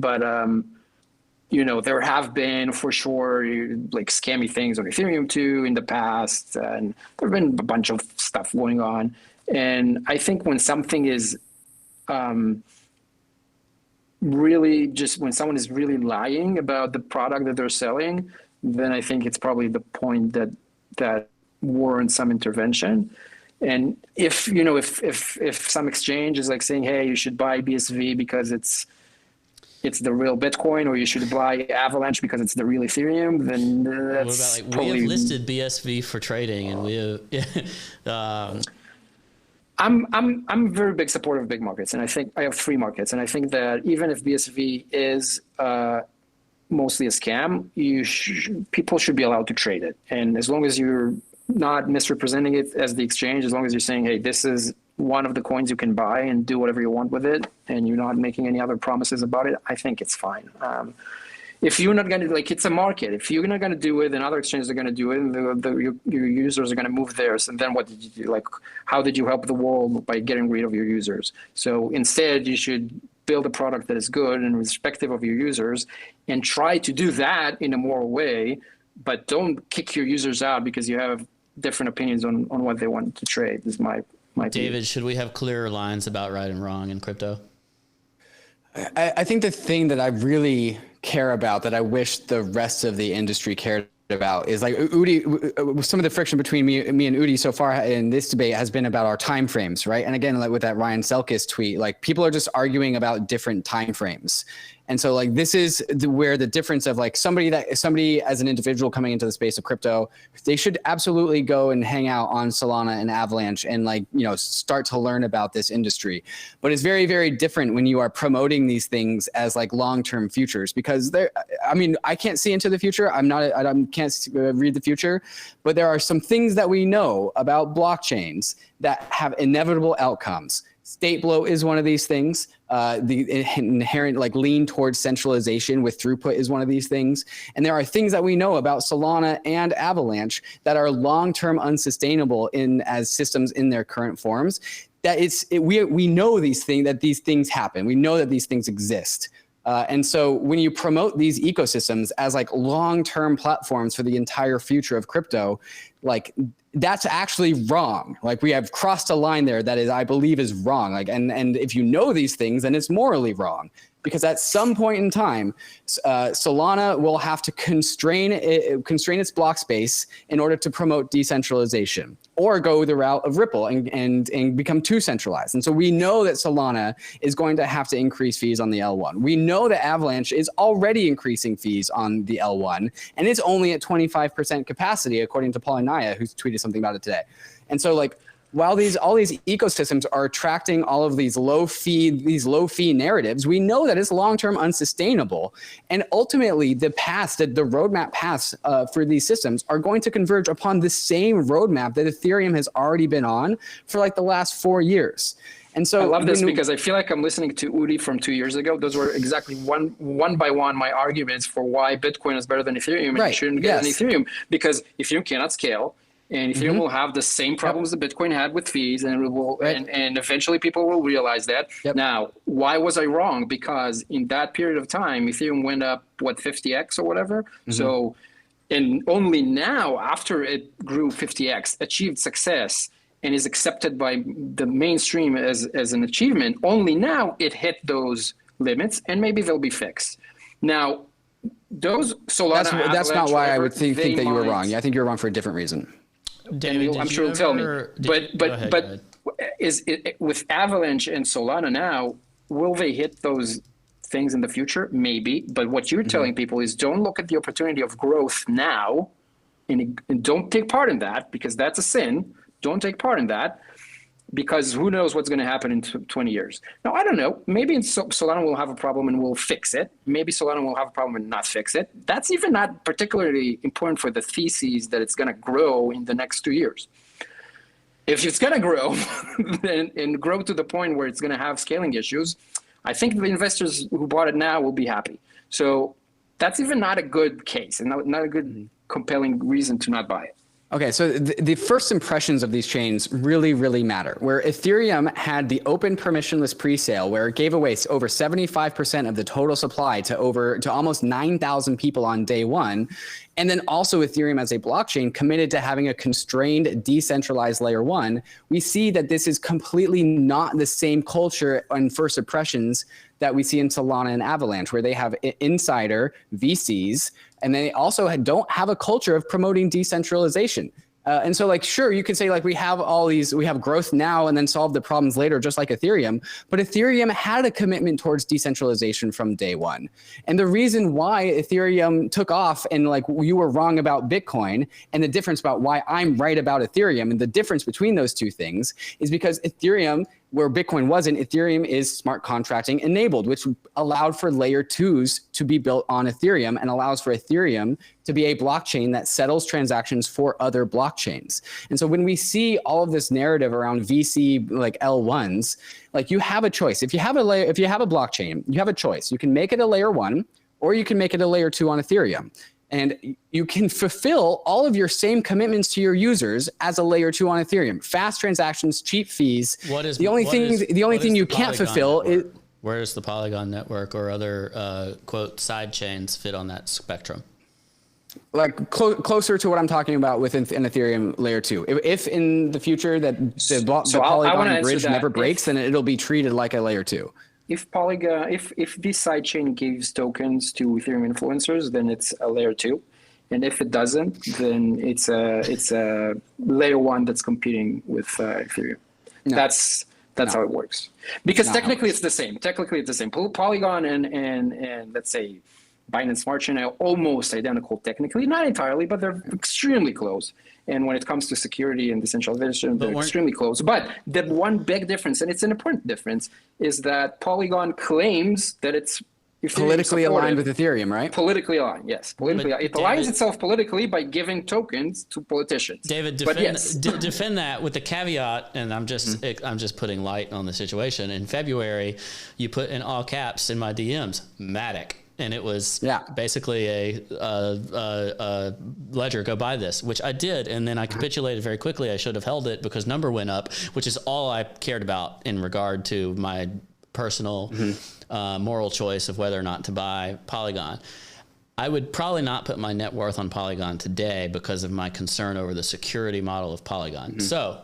you know, there have been for sure like scammy things on Ethereum too in the past, and there have been a bunch of stuff going on. And I think when something is really just when someone is really lying about the product that they're selling, then I think it's probably the point that warrants some intervention. And if some exchange is like saying, hey, you should buy BSV because it's the real Bitcoin, or you should buy Avalanche because it's the real Ethereum, then that's probably... We have listed BSV for trading, and we have... I'm a very big supporter of big markets, and I think I have three markets, and I think that even if BSV is mostly a scam, people should be allowed to trade it, and as long as you're not misrepresenting it as the exchange, as long as you're saying, hey, this is one of the coins you can buy and do whatever you want with it, and you're not making any other promises about it, I think it's fine. If you're not going to, like, it's a market. If you're not going to do it, and other exchanges are going to do it, and your users are going to move theirs, and then what did you do? Like, how did you help the world by getting rid of your users? So instead, you should build a product that is good and respectful of your users, and try to do that in a moral way, but don't kick your users out because you have different opinions on what they want to trade. This is my David, view. should we have clearer lines about right and wrong in crypto? I think the thing that I really care about, that I wish the rest of the industry cared about, is like Udi. Some of the friction between me and Udi so far in this debate has been about our time frames, right? And again, like with that Ryan Selkis tweet, like people are just arguing about different time frames. And so like this is where the difference of like somebody as an individual coming into the space of crypto, they should absolutely go and hang out on Solana and Avalanche and like, you know, start to learn about this industry. But it's very, very different when you are promoting these things as like long-term futures, because I mean, I can't see into the future. I can't read the future, but there are some things that we know about blockchains that have inevitable outcomes. State bloat is one of these things. The inherent like lean towards centralization with throughput is one of these things. And there are things that we know about Solana and Avalanche that are long-term unsustainable as systems in their current forms. That we know these things happen. We know that these things exist. And so when you promote these ecosystems as like long-term platforms for the entire future of crypto, like that's actually wrong. Like we have crossed a line there that I believe is wrong. Like, and if you know these things, then it's morally wrong, because at some point in time, Solana will have to constrain its block space in order to promote decentralization, or go the route of Ripple and become too centralized. And so we know that Solana is going to have to increase fees on the L1. We know that Avalanche is already increasing fees on the L1, and it's only at 25% capacity, according to Paulinaya, who's tweeted something about it today. And so like, while all these ecosystems are attracting all of these low fee narratives, we know that it's long-term unsustainable. And ultimately, the roadmap paths for these systems are going to converge upon the same roadmap that Ethereum has already been on for like the last 4 years. And so I love this because I feel like I'm listening to Udi from 2 years ago. Those were exactly one by one my arguments for why Bitcoin is better than Ethereum, and you shouldn't get an Ethereum, because Ethereum cannot scale. And Ethereum will have the same problems that Bitcoin had with fees, and it will, and eventually people will realize that. Now, why was I wrong? Because in that period of time, Ethereum went up, 50x or whatever. So, and only now, after it grew 50x, achieved success, and is accepted by the mainstream as an achievement, only now it hit those limits, and maybe they'll be fixed. Now, those Solana, that's not why I would think that you were wrong. I think you're wrong for a different reason. David, I'm sure he'll tell me. But is it with Avalanche and Solana now, will they hit those things in the future? Maybe. But what you're telling people is, don't look at the opportunity of growth now, and don't take part in that, because that's a sin. Don't take part in that, because who knows what's going to happen in 20 years. Now, I don't know. Maybe Solana will have a problem and we'll fix it. Maybe Solana will have a problem and not fix it. That's even not particularly important for the theses that it's going to grow in the next 2 years. If it's going to grow and grow to the point where it's going to have scaling issues, I think the investors who bought it now will be happy. So that's even not a good case, and not a good compelling reason to not buy it. Okay, so the first impressions of these chains really, really matter. Where Ethereum had the open permissionless presale, where it gave away over 75% of the total supply to almost 9,000 people on day one. And then also Ethereum as a blockchain committed to having a constrained decentralized layer one. We see that this is completely not the same culture and first impressions that we see in Solana and Avalanche, where they have insider VCs, and they also don't have a culture of promoting decentralization. And so like, sure, you could say like we have growth now and then solve the problems later, just like Ethereum. But Ethereum had a commitment towards decentralization from day one. And the reason why Ethereum took off and like you were wrong about Bitcoin, and the difference about why I'm right about Ethereum, and the difference between those two things is because Ethereum, where Bitcoin wasn't, Ethereum is smart contracting enabled, which allowed for layer 2s to be built on Ethereum and allows for Ethereum to be a blockchain that settles transactions for other blockchains. And so when we see all of this narrative around VC like L1s, like you have a choice. If you have a blockchain, you have a choice. You can make it a layer 1 or you can make it a layer 2 on Ethereum. And you can fulfill all of your same commitments to your users as a layer 2 on Ethereum. Fast transactions, cheap fees. The only thing you can't fulfill is where does the Polygon network or other quote side chains fit on that spectrum? Like closer to what I'm talking about with an Ethereum layer 2. If in the future that the Polygon bridge never breaks, then it'll be treated like a layer 2. If this sidechain gives tokens to Ethereum influencers, then it's a layer 2, and if it doesn't, then it's a layer 1 that's competing with Ethereum. No. That's how it works. Because technically it's the same. Polygon and let's say Binance Smart Chain are almost identical technically, not entirely, but they're extremely close. And when it comes to security and decentralization, they're extremely close. But the one big difference, and it's an important difference, is that Polygon claims that it's politically aligned with Ethereum, right? Politically aligned, yes. It aligns itself politically by giving tokens to politicians. David, defend that with the caveat, and I'm just putting light on the situation. In February, you put in all caps in my DMs, Matic. And it was basically a ledger, go buy this, which I did. And then I capitulated very quickly. I should have held it because number went up, which is all I cared about in regard to my personal moral choice of whether or not to buy Polygon. I would probably not put my net worth on Polygon today because of my concern over the security model of Polygon. So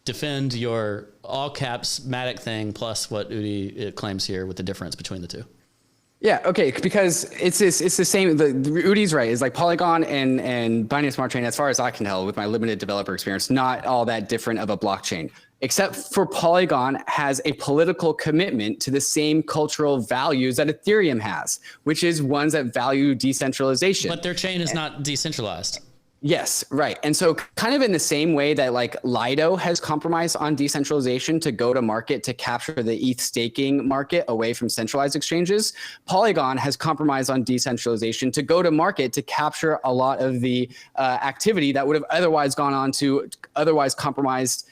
defend your all caps Matic thing plus what Udi claims here with the difference between the two. Yeah, okay, because it's the same. Udi's right. It's like Polygon and Binance Smart Chain, as far as I can tell, with my limited developer experience, not all that different of a blockchain. Except for Polygon has a political commitment to the same cultural values that Ethereum has, which is ones that value decentralization. But their chain is not decentralized. Yes, right. And so kind of in the same way that like Lido has compromised on decentralization to go to market to capture the ETH staking market away from centralized exchanges, Polygon has compromised on decentralization to go to market to capture a lot of the activity that would have otherwise gone on to otherwise compromised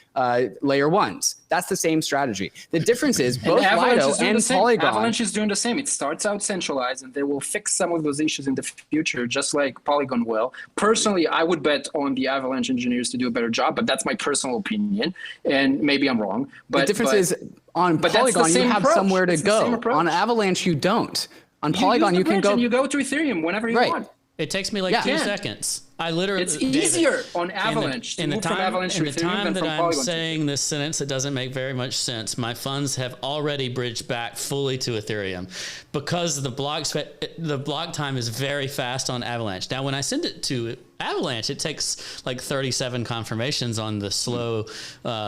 layer 1s. That's the same strategy. The difference is both Lido and Polygon. Avalanche is doing the same. It starts out centralized and they will fix some of those issues in the future, just like Polygon will. Personally, I would bet on the Avalanche engineers to do a better job, but that's my personal opinion. And maybe I'm wrong. But the difference is on Polygon, you have somewhere to go. On Avalanche, you don't. On Polygon, you can go. And you go to Ethereum whenever you want. It takes me like 2 seconds. I literally. It's easier on Avalanche in the from Avalanche to Ethereum than from Polygon. In the time that I'm saying this sentence, it doesn't make very much sense. My funds have already bridged back fully to Ethereum because the block time is very fast on Avalanche. Now, when I send it to Avalanche, it takes like 37 confirmations on the slow,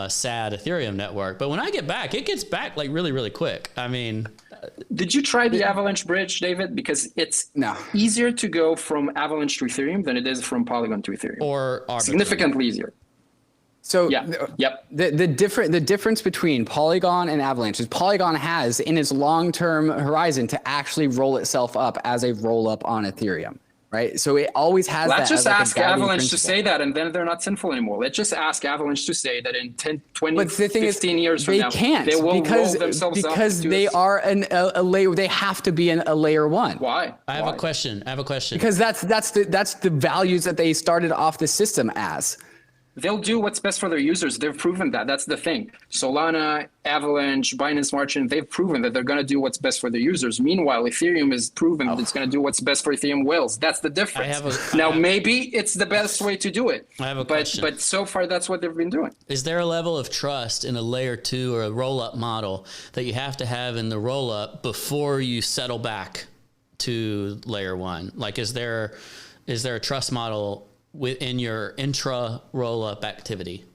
sad Ethereum network. But when I get back, it gets back like really, really quick. I mean. Did you try the Avalanche bridge, David? Because it's easier to go from Avalanche to Ethereum than it is from Polygon to Ethereum. Or significantly easier. So the difference between Polygon and Avalanche is Polygon has in its long-term horizon to actually roll itself up as a roll-up on Ethereum. Right. So it always has Let's that. Let's just ask Avalanche to say that, and then they're not sinful anymore. Let's just ask Avalanche to say that in 10, 20, 15 years from now, they will roll themselves up. Because they are a layer. They have to be a layer 1. Why? I have a question. Because that's the values that they started off the system as. They'll do what's best for their users. They've proven that. That's the thing. Solana, Avalanche, Binance Smart Chain, they've proven that they're going to do what's best for their users. Meanwhile, Ethereum is proven that it's going to do what's best for Ethereum whales. That's the difference. Maybe it's the best way to do it. I have a question. But so far, that's what they've been doing. Is there a level of trust in a layer 2 or a roll-up model that you have to have in the roll-up before you settle back to layer 1? Like, is there a trust model within your intra rollup activity?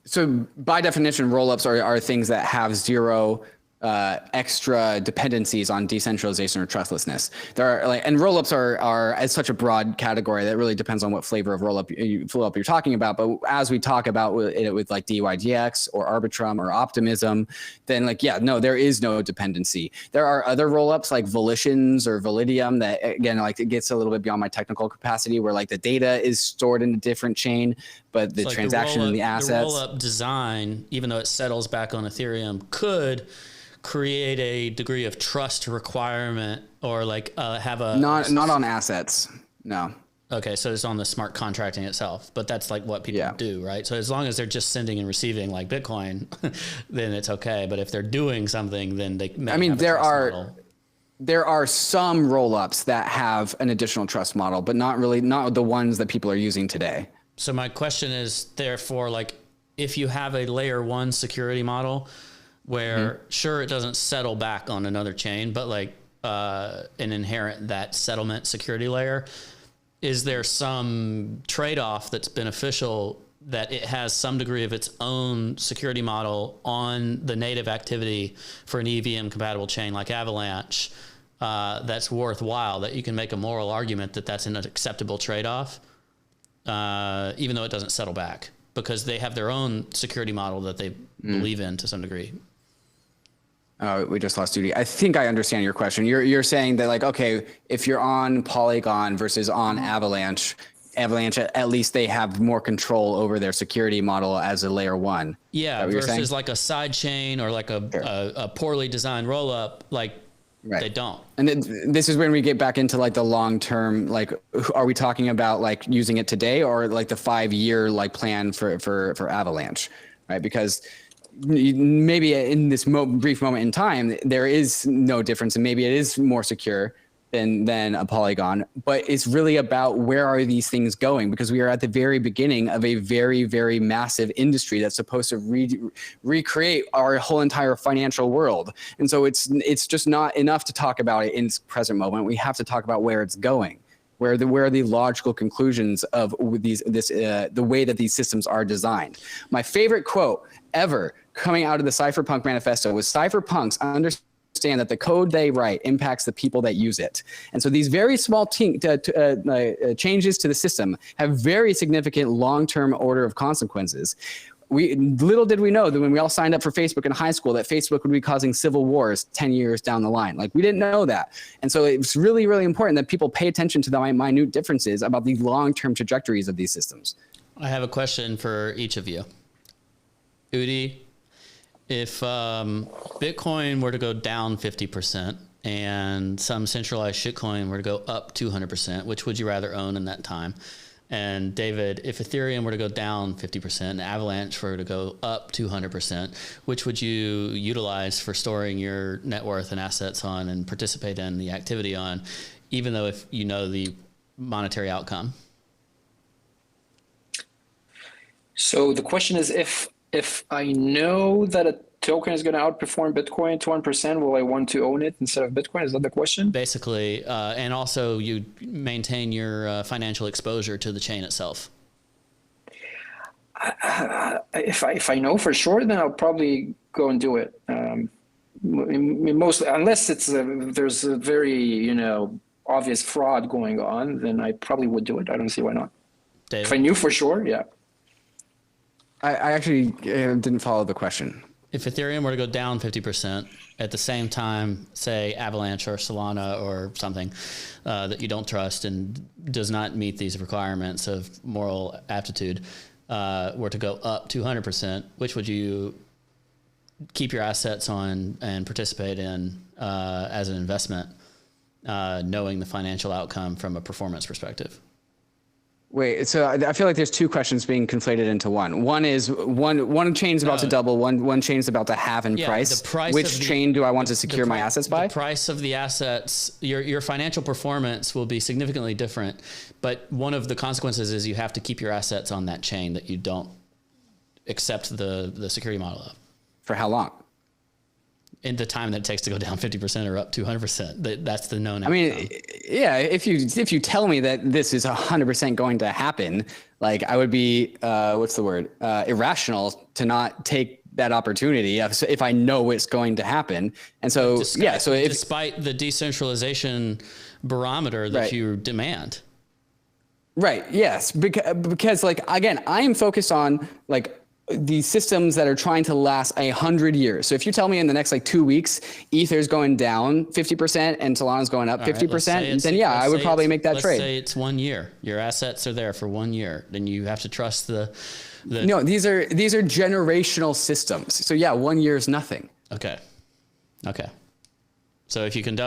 So by definition, rollups are things that have zero extra dependencies on decentralization or trustlessness. There are and rollups are as such a broad category that really depends on what flavor of rollup you're talking about. But as we talk about it with like DYDX or Arbitrum or Optimism, then there is no dependency. There are other rollups like Volitions or Validium that again, like it gets a little bit beyond my technical capacity, where like the data is stored in a different chain, but the transaction and the assets. The rollup design, even though it settles back on Ethereum, could create a degree of trust requirement, or like have a not on assets. No. Okay, so it's on the smart contracting itself, but that's like what people do, right? So as long as they're just sending and receiving like Bitcoin, then it's okay. But if they're doing something, then they. There are some rollups that have an additional trust model, but not the ones that people are using today. So my question is, therefore, like if you have a layer 1 security model, where sure, it doesn't settle back on another chain, but like an inherent that settlement security layer, is there some trade-off that's beneficial that it has some degree of its own security model on the native activity for an EVM compatible chain like Avalanche that's worthwhile, that you can make a moral argument that that's an acceptable trade-off, even though it doesn't settle back, because they have their own security model that they believe in to some degree? Oh, we just lost Udi. I think I understand your question. You're saying that like, okay, if you're on Polygon versus on Avalanche, at least they have more control over their security model as a layer 1. Yeah, versus like a side chain or like a poorly designed rollup, like they don't. And then this is when we get back into like the long term, like are we talking about like using it today or like the 5-year like plan for Avalanche, right? Because maybe in this brief moment in time, there is no difference, and maybe it is more secure than a Polygon. But it's really about where are these things going, because we are at the very beginning of a very, very massive industry that's supposed to recreate our whole entire financial world. And so it's just not enough to talk about it in its present moment. We have to talk about where it's going. Where are the logical conclusions of the way that these systems are designed? My favorite quote ever coming out of the Cypherpunk manifesto was, "Cypherpunks understand that the code they write impacts the people that use it." And so these very small changes to the system have very significant long-term order of consequences. Little did we know that when we all signed up for Facebook in high school, that Facebook would be causing civil wars 10 years down the line. Like, we didn't know that. And so it's really, really important that people pay attention to the minute differences about the long-term trajectories of these systems. I have a question for each of you. Udi, if Bitcoin were to go down 50% and some centralized shitcoin were to go up 200%, which would you rather own in that time? And David, if Ethereum were to go down 50% and Avalanche were to go up 200%, which would you utilize for storing your net worth and assets on and participate in the activity on, even though if you know the monetary outcome? So the question is, if I know that a token is going to outperform Bitcoin to 1%, will I want to own it instead of Bitcoin? Is that the question? Basically, and also you maintain your financial exposure to the chain itself. If I know for sure, then I'll probably go and do it. Mostly, unless there's a very obvious fraud going on, then I probably would do it. I don't see why not. David? If I knew for sure, yeah. I actually didn't follow the question. If Ethereum were to go down 50% at the same time, say Avalanche or Solana or something that you don't trust and does not meet these requirements of moral aptitude, were to go up 200%, which would you keep your assets on and participate in as an investment, knowing the financial outcome from a performance perspective? Wait, so I feel like there's two questions being conflated into one. One is one chain is about to double, one chain is about to halve in price. Which chain do I want to secure my assets by? The price of the assets, your financial performance will be significantly different, but one of the consequences is you have to keep your assets on that chain that you don't accept the security model of. For how long? in the time that it takes to go down 50% or up 200%. That's the known outcome. I mean, yeah, if you tell me that this is 100% going to happen, like I would be, what's the word? Irrational to not take that opportunity if I know it's going to happen. And so, despite the decentralization barometer that you demand. Right. Yes. Because like, again, I am focused on like these systems that are trying to last 100 years. So if you tell me in the next like 2 weeks, Ether's going down 50% and Solana's going up 50%, then yeah, I would probably make that trade. Let's say it's 1 year. Your assets are there for 1 year. Then you have to trust the. No, these are generational systems. So yeah, 1 year is nothing. Okay. So if you can,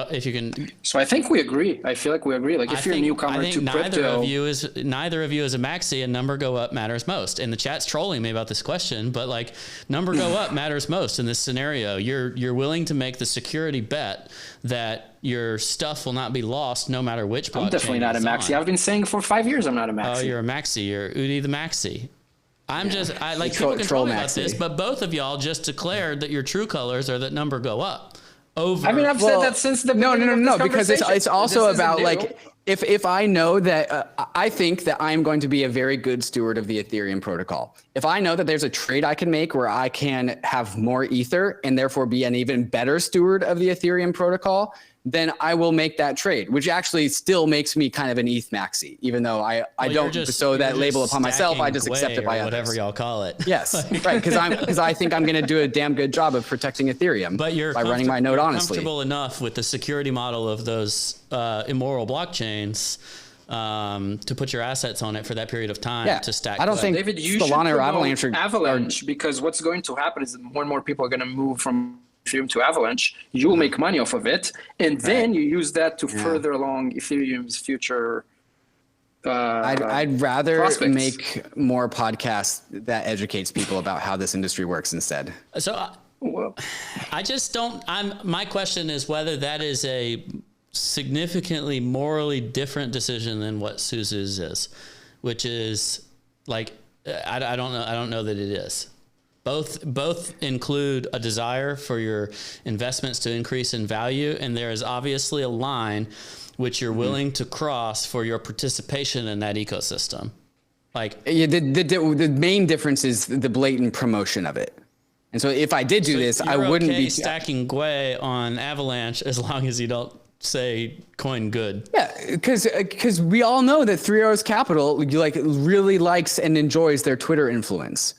so I think we agree. I feel like we agree. Like if you're a newcomer to crypto, neither of you is a maxi, and number go up matters most. And the chat's trolling me about this question, but like number go up matters most in this scenario. You're willing to make the security bet that your stuff will not be lost no matter which blockchain. I'm definitely not a maxi. I've been saying for 5 years I'm not a maxi. Oh, you're a maxi. You're Udi the maxi. I like people can troll me about this, but both of y'all just declared that your true colors are that number go up. Over. I mean, I've said that since the beginning. No, because it's also about like if I know that I think that I'm going to be a very good steward of the Ethereum protocol. If I know that there's a trade I can make where I can have more Ether and therefore be an even better steward of the Ethereum protocol, then I will make that trade, which actually still makes me kind of an ETH maxi, even though I don't bestow that label upon myself. I just accept it by others. Whatever y'all call it. Yes, right. Because I think I'm going to do a damn good job of protecting Ethereum by running my node honestly. Comfortable enough with the security model of those immoral blockchains to put your assets on it for that period of time to stack. I don't think David, you Solana should promote Avalanche because what's going to happen is more and more people are going to move from Ethereum to Avalanche. You'll make money off of it, and then you use that to further along Ethereum's future. I'd rather prospects. make more podcasts that educates people about how this industry works instead. So I just don't. My question is whether that is a significantly morally different decision than what Suzu's is, which is like I don't know that it is. Both include a desire for your investments to increase in value, and there is obviously a line which you're willing to cross for your participation in that ecosystem. Like the main difference is the blatant promotion of it. And so if I did do this, I wouldn't be stacking Gwei on Avalanche as long as you don't say coin good. Yeah, because we all know that 3 Arrows Capital really likes and enjoys their Twitter influence.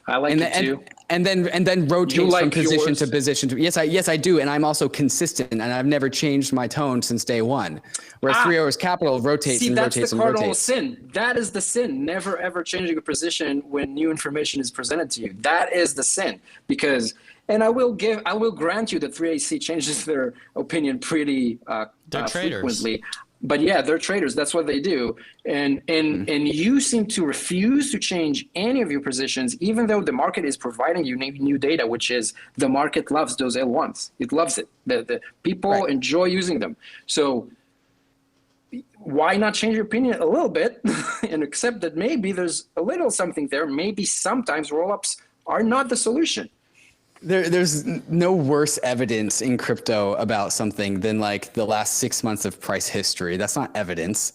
I like it too. And then rotates from position to position. Yes, I do, and I'm also consistent, and I've never changed my tone since day one. Whereas 3 Arrows Capital rotates and rotates and rotates. That's the cardinal sin. That is the sin. Never ever changing a position when new information is presented to you. That is the sin. Because, and I will grant you that 3AC changes their opinion pretty frequently. But yeah, they're traders. That's what they do. And you seem to refuse to change any of your positions, even though the market is providing you new data, which is the market loves those L1s. It loves it. The people enjoy using them. So why not change your opinion a little bit and accept that maybe there's a little something there. Maybe sometimes rollups are not the solution. There's no worse evidence in crypto about something than like the last 6 months of price history. That's not evidence.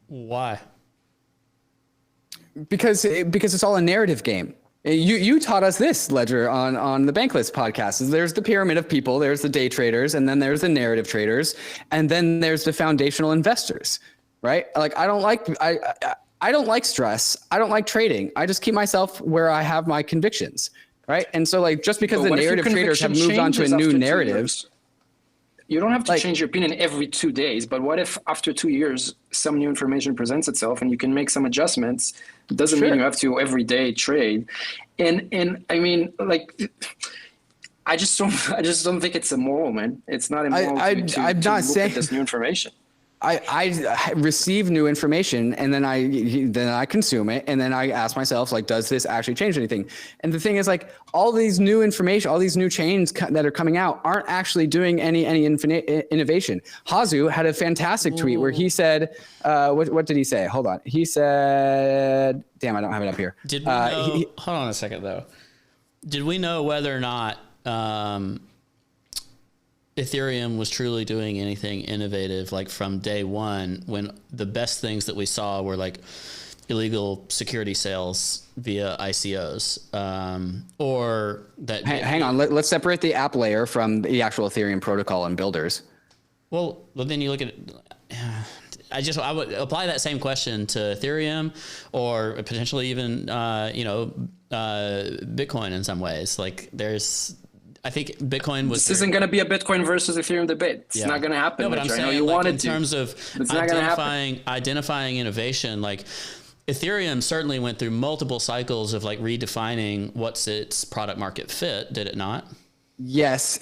Why? Because it's all a narrative game. You taught us this, Ledger, on the Bankless podcast. There's the pyramid of people, there's the day traders, and then there's the narrative traders, and then there's the foundational investors, right? Like I don't like stress. I don't like trading. I just keep myself where I have my convictions. Right. And so like just because the narrative traders have moved on to a new narrative. You don't have to change your opinion every 2 days. But what if after 2 years, some new information presents itself and you can make some adjustments? It doesn't mean you have to every day trade. And I mean, like, I just don't think it's immoral, man. It's not immoral to look at this new information. I receive new information and then I consume it and then I ask myself, like, does this actually change anything? And the thing is, like, all these new information, all these new chains that are coming out aren't actually doing any innovation. Hazu had a fantastic tweet where he said, what did he say? Hold on. He said, damn, I don't have it up here. Did we know, hold on a second though. did we know whether or not Ethereum was truly doing anything innovative, like from day one, when the best things that we saw were like illegal security sales via ICOs, or that? Hang on, let's separate the app layer from the actual Ethereum protocol and builders. Well, then you look at I would apply that same question to Ethereum, or potentially even Bitcoin in some ways. Like I think Bitcoin was. This isn't going to be a Bitcoin versus Ethereum debate. It's not going to happen. No, but I'm saying, I know you wanted in terms of identifying innovation, like Ethereum certainly went through multiple cycles of like redefining what's its product market fit. Did it not? Yes.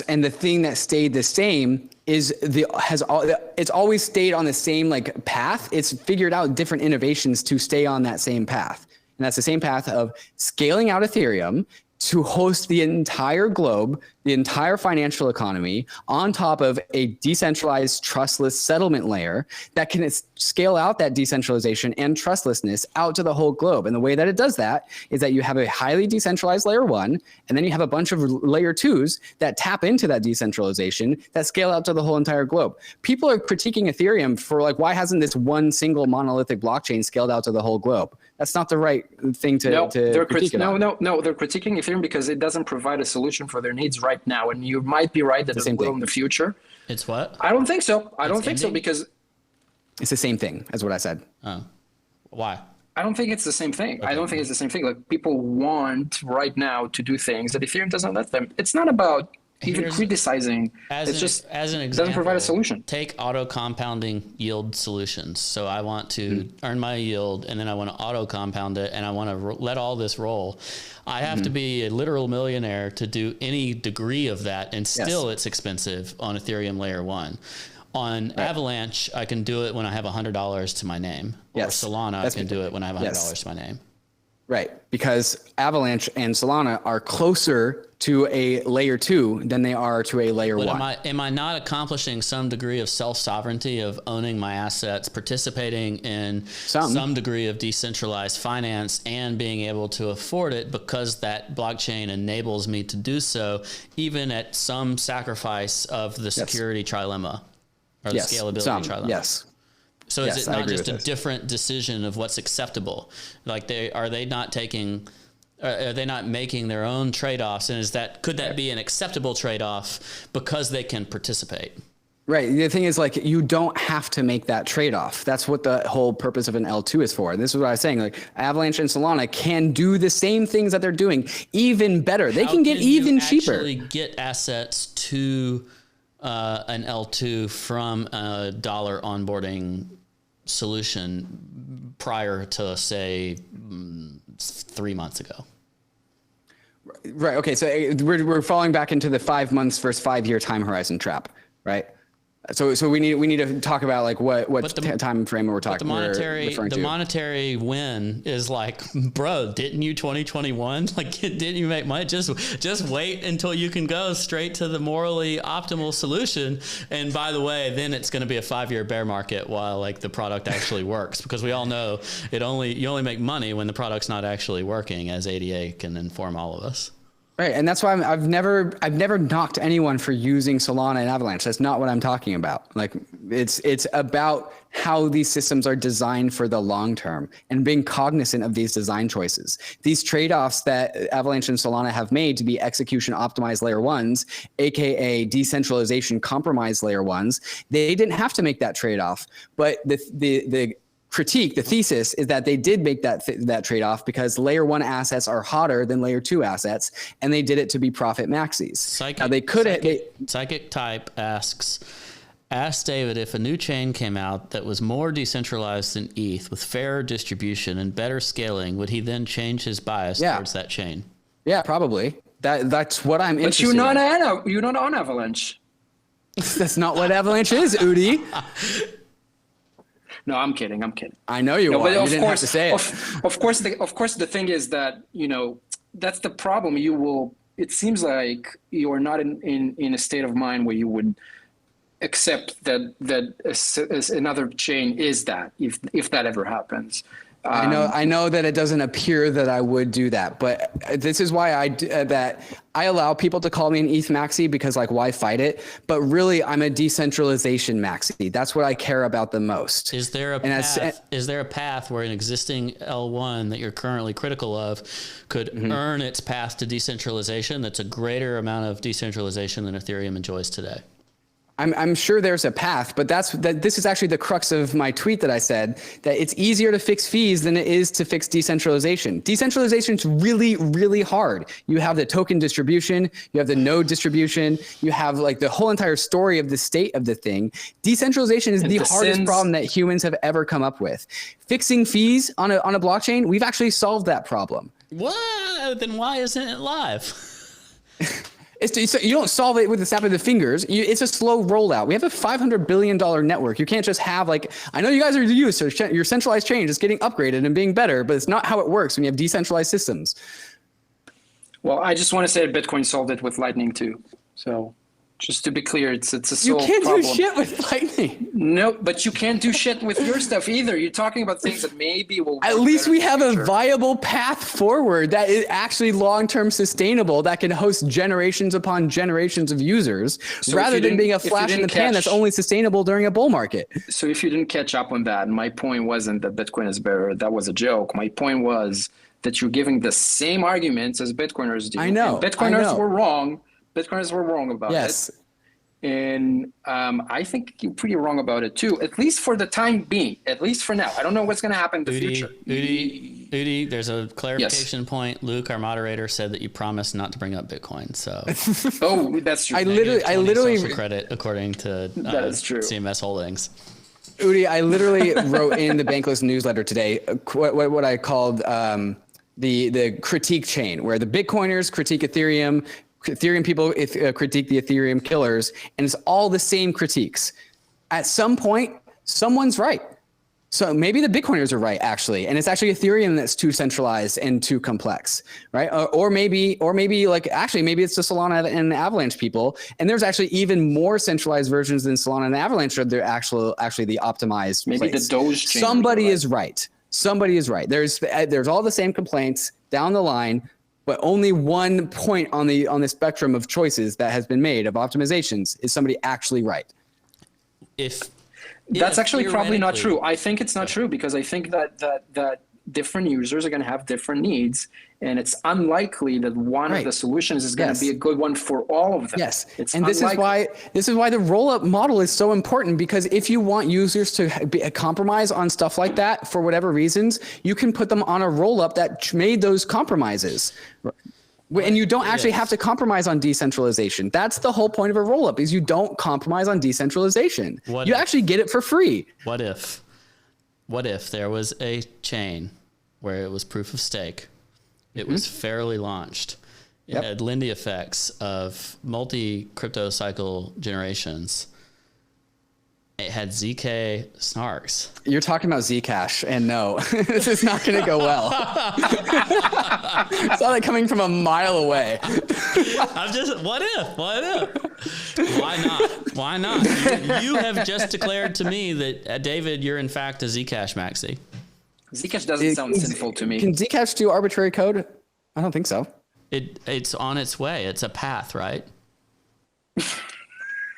And the thing that stayed the same is it's always stayed on the same like path. It's figured out different innovations to stay on that same path. And that's the same path of scaling out Ethereum to host the entire globe, the entire financial economy, on top of a decentralized, trustless settlement layer that can scale out that decentralization and trustlessness out to the whole globe. And the way that it does that is that you have a highly decentralized layer one, and then you have a bunch of layer twos that tap into that decentralization that scale out to the whole entire globe. People are critiquing Ethereum for like, why hasn't this one single monolithic blockchain scaled out to the whole globe? That's not the right thing to critique it on. No, they're critiquing Ethereum because it doesn't provide a solution for their needs right now. And you might be right that it will in the future. It's what? I don't think so. I don't think so because it's the same thing as what I said. Oh, why? I don't think it's the same thing. Okay. I don't think it's the same thing. Like people want right now to do things that Ethereum doesn't let them. It's not about even criticizing. It's just as an example, doesn't provide a solution. Take auto compounding yield solutions. So I want to earn my yield, and then I want to auto compound it, and I want to let all this roll. I have to be a literal millionaire to do any degree of that, and still it's expensive on Ethereum layer one. On Avalanche, I can do it when I have $100 to my name. Or Solana, I can do it when I have $100 to my name. Right, because Avalanche and Solana are closer to a layer two than they are to a layer one. Am I not accomplishing some degree of self-sovereignty of owning my assets, participating in some degree of decentralized finance, and being able to afford it because that blockchain enables me to do so, even at some sacrifice of the security trilemma or the scalability trilemma? Yes. So is it not just a different decision of what's acceptable? Like are they not making their own trade-offs? And could that be an acceptable trade-off because they can participate? Right. The thing is, like, you don't have to make that trade-off. That's what the whole purpose of an L2 is for. And this is what I was saying. Like, Avalanche and Solana can do the same things that they're doing, even better. They can get even cheaper. Actually get assets to an L2 from a dollar onboarding solution prior to, say, 3 months ago. Right. Okay. So we're falling back into the 5 months versus 5 year time horizon trap, right? So we need to talk about like what time frame we're talking. The monetary win is like, bro, didn't you 2021? Like, didn't you make money? Just wait until you can go straight to the morally optimal solution. And by the way, then it's going to be a 5 year bear market while like the product actually works, because we all know you only make money when the product's not actually working, as ADA can inform all of us. Right, and that's why I've never knocked anyone for using Solana and Avalanche. That's not what I'm talking about. Like, it's about how these systems are designed for the long term and being cognizant of these design choices. These trade-offs that Avalanche and Solana have made to be execution optimized layer ones, aka decentralization compromised layer ones, they didn't have to make that trade-off. But the critique, the thesis is that they did make that trade-off because layer one assets are hotter than layer two assets, and they did it to be profit maxis. Psychic Type asks, ask David if a new chain came out that was more decentralized than ETH with fairer distribution and better scaling, would he then change his bias towards that chain? Yeah, probably. That's what I'm interested in. But you're not on Avalanche. That's not what Avalanche is, Udi. No, I'm kidding. I know you are. You didn't have to say it. Of course, the thing is that, that's the problem. It seems like you're not in a state of mind where you would accept that another chain is that, if that ever happens. I know that it doesn't appear that I would do that, but this is why that I allow people to call me an ETH maxi, because like, why fight it? But really, I'm a decentralization maxi. That's what I care about the most. Is there a path? Is there a path where an existing L1 that you're currently critical of could earn its path to decentralization? That's a greater amount of decentralization than Ethereum enjoys today. I'm sure there's a path, but this is actually the crux of my tweet that I said, that it's easier to fix fees than it is to fix decentralization. Decentralization is really, really hard. You have the token distribution, you have the node distribution, you have like the whole entire story of the state of the thing. Decentralization is the hardest problem that humans have ever come up with. Fixing fees on a blockchain, we've actually solved that problem. What? Then why isn't it live? You don't solve it with the snap of the fingers. It's a slow rollout. We have a $500 billion network. You can't just have like, I know you guys are used to your centralized chain is getting upgraded and being better, but it's not how it works when you have decentralized systems. Well, I just want to say that Bitcoin solved it with Lightning too. So just to be clear, it's a solved problem. You can't do shit with Lightning. No, but you can't do shit with your stuff either. You're talking about things that maybe will. At least we have a viable path forward that is actually long-term sustainable, that can host generations upon generations of users, rather than being a flash in the pan that's only sustainable during a bull market. So if you didn't catch up on that, my point wasn't that Bitcoin is better. That was a joke. My point was that you're giving the same arguments as Bitcoiners do. I know. And Bitcoiners were wrong. Bitcoiners were wrong about it. And I think you're pretty wrong about it too, at least for the time being, at least for now. I don't know what's going to happen in the future. Udi, there's a clarification point. Luke, our moderator, said that you promised not to bring up Bitcoin. So, oh, that's true. I literally social credit according to that is true. CMS Holdings. Udi, I literally wrote in the Bankless newsletter today what I called the critique chain, where the Bitcoiners critique Ethereum. Ethereum people critique the Ethereum killers, and it's all the same critiques. At some point, someone's right. So maybe the Bitcoiners are right, actually, and it's actually Ethereum that's too centralized and too complex, right? Or maybe like actually maybe it's the Solana and the Avalanche people, and there's actually even more centralized versions than Solana and Avalanche are they're actually the optimized. Maybe place. The Doge chain. Somebody is right. Somebody is right. There's all the same complaints down the line. But only one point on the spectrum of choices that has been made of optimizations is somebody actually right. That's actually probably not true. I think it's not true, because I think that different users are going to have different needs, and it's unlikely that one of the solutions is going to be a good one for all of them. Yes, and this is why the roll-up model is so important, because if you want users to compromise on stuff like that for whatever reasons, you can put them on a roll-up that made those compromises. And you don't actually have to compromise on decentralization. That's the whole point of a roll-up, is you don't compromise on decentralization. You actually get it for free. What if there was a chain where it was proof of stake? It was fairly launched. It had Lindy effects of multi-crypto cycle generations. It had ZK snarks. You're talking about Zcash, and no, this is not going to go well. Saw that coming from a mile away. I'm just, what if? Why not? Why not? You have just declared to me that, David, you're in fact a Zcash maxi. Zcash doesn't sound sinful to me. Can Zcash do arbitrary code? I don't think so. It's on its way. It's a path, right?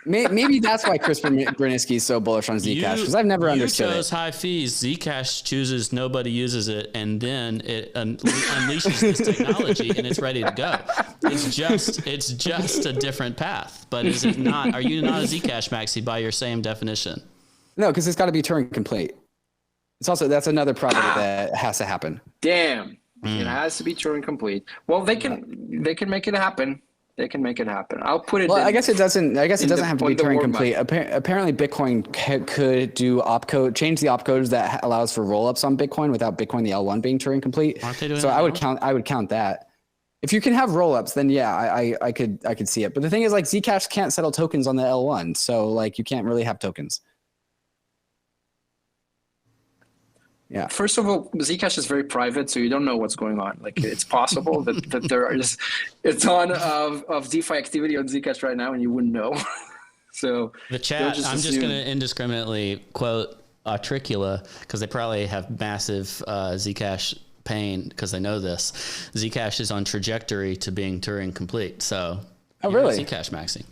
Maybe that's why Chris Brzezinski is so bullish on Zcash, because I've never understood it. You chose high fees. Zcash chooses nobody uses it, and then it unleashes this technology, and it's ready to go. It's just a different path. But is it not? Are you not a Zcash maxi by your same definition? No, because it's got to be Turing complete. It's also, that's another property that has to happen. Damn, it has to be Turing complete. Well, they can make it happen. They can make it happen. I'll put it. Well, I guess it doesn't have to be Turing complete. Apparently, Bitcoin could do opcode, change the opcodes that allows for rollups on Bitcoin without Bitcoin the L1 being Turing complete. Aren't they doing so that I would count that. If you can have rollups, then yeah, I could see it. But the thing is, like, Zcash can't settle tokens on the L1, so like you can't really have tokens. Yeah. First of all, Zcash is very private, so you don't know what's going on. Like, it's possible that there is a ton of DeFi activity on Zcash right now, and you wouldn't know. So the chat. I'm just going to indiscriminately quote Articula, because they probably have massive Zcash pain because they know this. Zcash is on trajectory to being Turing complete. So, really? Zcash maxing.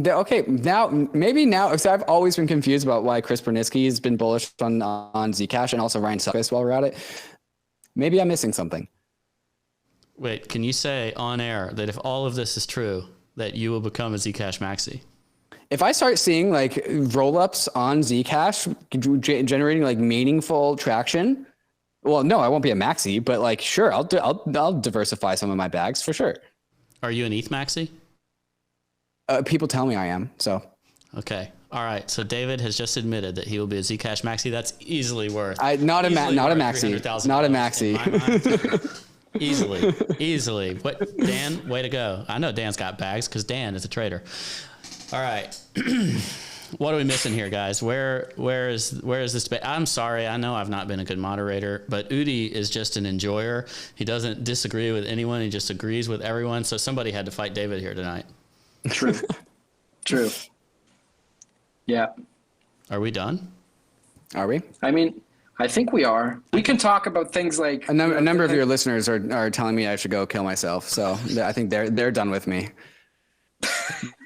Okay, now, so I've always been confused about why Chris Bernitzky has been bullish on Zcash, and also Ryan Suckis while we're at it. Maybe I'm missing something. Wait, can you say on air that if all of this is true, that you will become a Zcash maxi? If I start seeing like rollups on Zcash generating like meaningful traction, well, no, I won't be a maxi, but like, sure, I'll diversify some of my bags for sure. Are you an ETH maxi? People tell me I am, so. Okay. All right. So David has just admitted that he will be a Zcash maxi. That's easily worth. Not a maxi. Easily. What, Dan? Way to go. I know Dan's got bags because Dan is a trader. All right. What are we missing here, guys? Where is this debate? I'm sorry. I know I've not been a good moderator, but Udi is just an enjoyer. He doesn't disagree with anyone. He just agrees with everyone. So somebody had to fight David here tonight. True. Yeah. Are we done? Are we? I mean, I think we are. We can talk about things like a number of your listeners are telling me I should go kill myself. So I think they're done with me.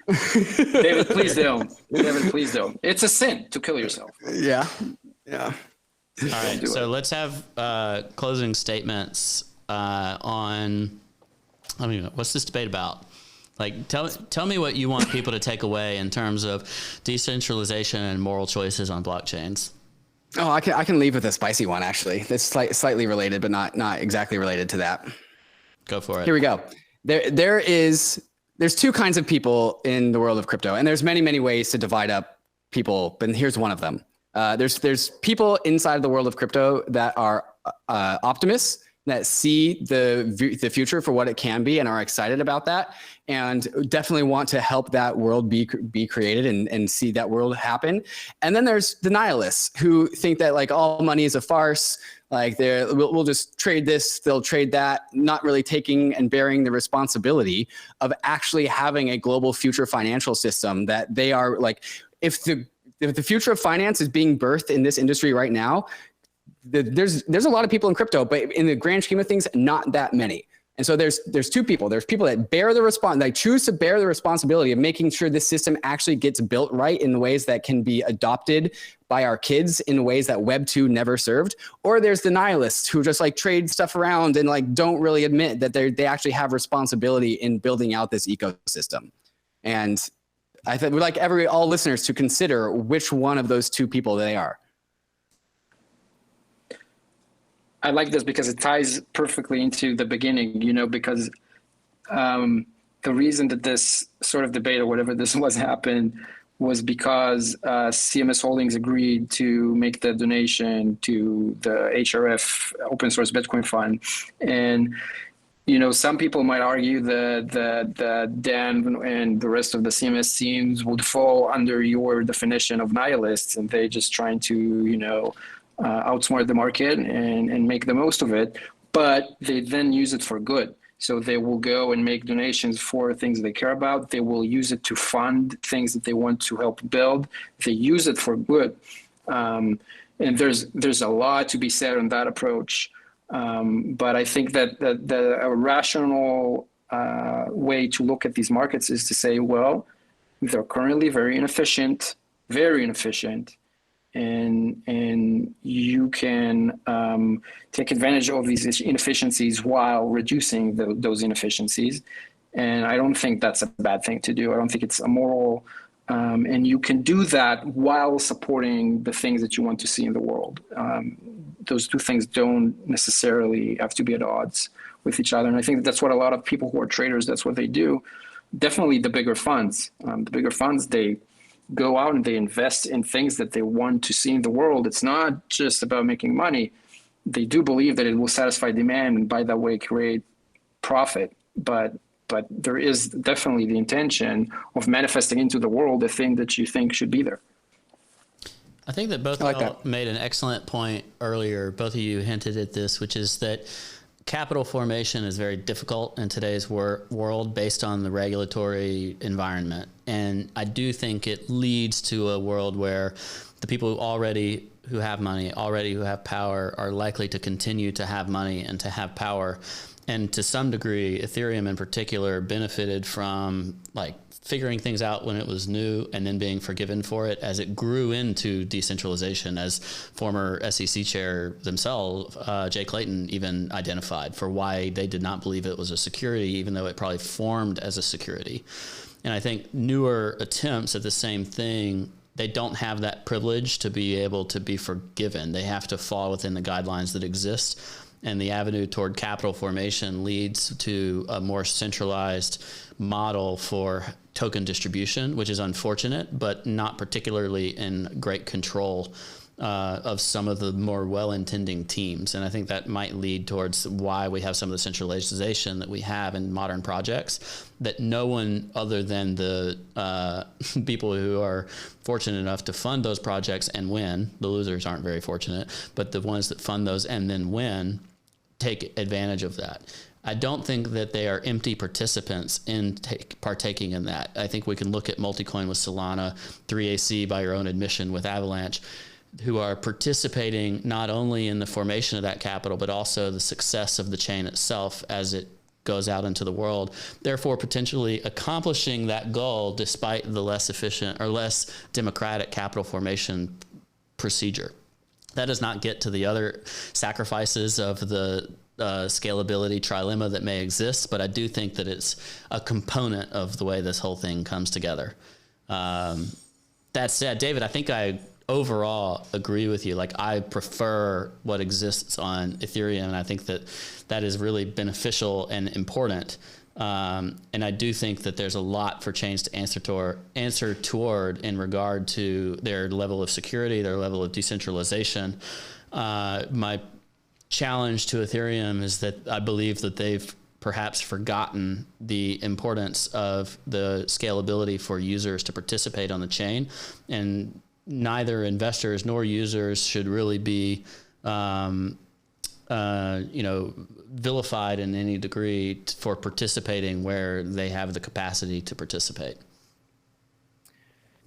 David, please don't. David, please don't. It's a sin to kill yourself. Yeah. All right. So let's have closing statements on. I mean, what's this debate about? Like, tell me what you want people to take away in terms of decentralization and moral choices on blockchains. Oh, I can leave with a spicy one, actually. That's slightly related, but not exactly related to that. Go for it. Here we go. There's two kinds of people in the world of crypto, and there's many ways to divide up people, but here's one of them. There's people inside of the world of crypto that are optimists, that see the future for what it can be and are excited about that, and definitely want to help that world be created and see that world happen. And then there's the nihilists who think that like all money is a farce, like we'll just trade this, they'll trade that, not really taking and bearing the responsibility of actually having a global future financial system that they are like, if the future of finance is being birthed in this industry right now, there's a lot of people in crypto, but in the grand scheme of things, not that many. And so there's two people. There's people that choose to bear the responsibility of making sure this system actually gets built right in the ways that can be adopted by our kids in ways that Web 2 never served. Or there's the nihilists who just like trade stuff around and like don't really admit that they actually have responsibility in building out this ecosystem. And I think we'd like all listeners to consider which one of those two people they are. I like this because it ties perfectly into the beginning, because the reason that this sort of debate or whatever this was happened was because CMS Holdings agreed to make the donation to the HRF Open Source Bitcoin Fund. And, some people might argue that Dan and the rest of the CMS teams would fall under your definition of nihilists, and they just trying to, outsmart the market and make the most of it, but they then use it for good. So they will go and make donations for things they care about. They will use it to fund things that they want to help build. They use it for good. And there's a lot to be said on that approach. But I think that a rational way to look at these markets is to say, well, they're currently very inefficient, and you can take advantage of these inefficiencies while reducing those inefficiencies. And I don't think that's a bad thing to do. I don't think it's immoral. And you can do that while supporting the things that you want to see in the world. Those two things don't necessarily have to be at odds with each other. And I think that's what a lot of people who are traders, that's what they do. Definitely the bigger funds. They go out and they invest in things that they want to see in the world. It's not just about making money. They do believe that it will satisfy demand and by that way create profit. But there is definitely the intention of manifesting into the world the thing that you think should be there. I think that both of y'all made an excellent point earlier. Both of you hinted at this, which is that capital formation is very difficult in today's world based on the regulatory environment. And I do think it leads to a world where the people who have money, who have power, are likely to continue to have money and to have power. And to some degree, Ethereum in particular benefited from like figuring things out when it was new and then being forgiven for it as it grew into decentralization, as former SEC chair themselves, Jay Clayton, even identified for why they did not believe it was a security, even though it probably formed as a security. And I think newer attempts at the same thing, they don't have that privilege to be able to be forgiven. They have to fall within the guidelines that exist. And the avenue toward capital formation leads to a more centralized model for token distribution, which is unfortunate, but not particularly in great control of some of the more well-intending teams. And I think that might lead towards why we have some of the centralization that we have in modern projects, that no one other than the people who are fortunate enough to fund those projects and win, the losers aren't very fortunate, but the ones that fund those and then win, take advantage of that. I don't think that they are empty participants in partaking in that. I think we can look at Multicoin with Solana, 3AC by your own admission with Avalanche, who are participating not only in the formation of that capital, but also the success of the chain itself as it goes out into the world, therefore potentially accomplishing that goal despite the less efficient or less democratic capital formation procedure. That does not get to the other sacrifices of the scalability trilemma that may exist, but I do think that it's a component of the way this whole thing comes together. That said, David, I think I overall agree with you. Like, I prefer what exists on Ethereum, and I think that that is really beneficial and important. And I do think that there's a lot for chains to answer toward in regard to their level of security, their level of decentralization. My challenge to Ethereum is that I believe that they've perhaps forgotten the importance of the scalability for users to participate on the chain, and neither investors nor users should really be vilified in any degree for participating where they have the capacity to participate.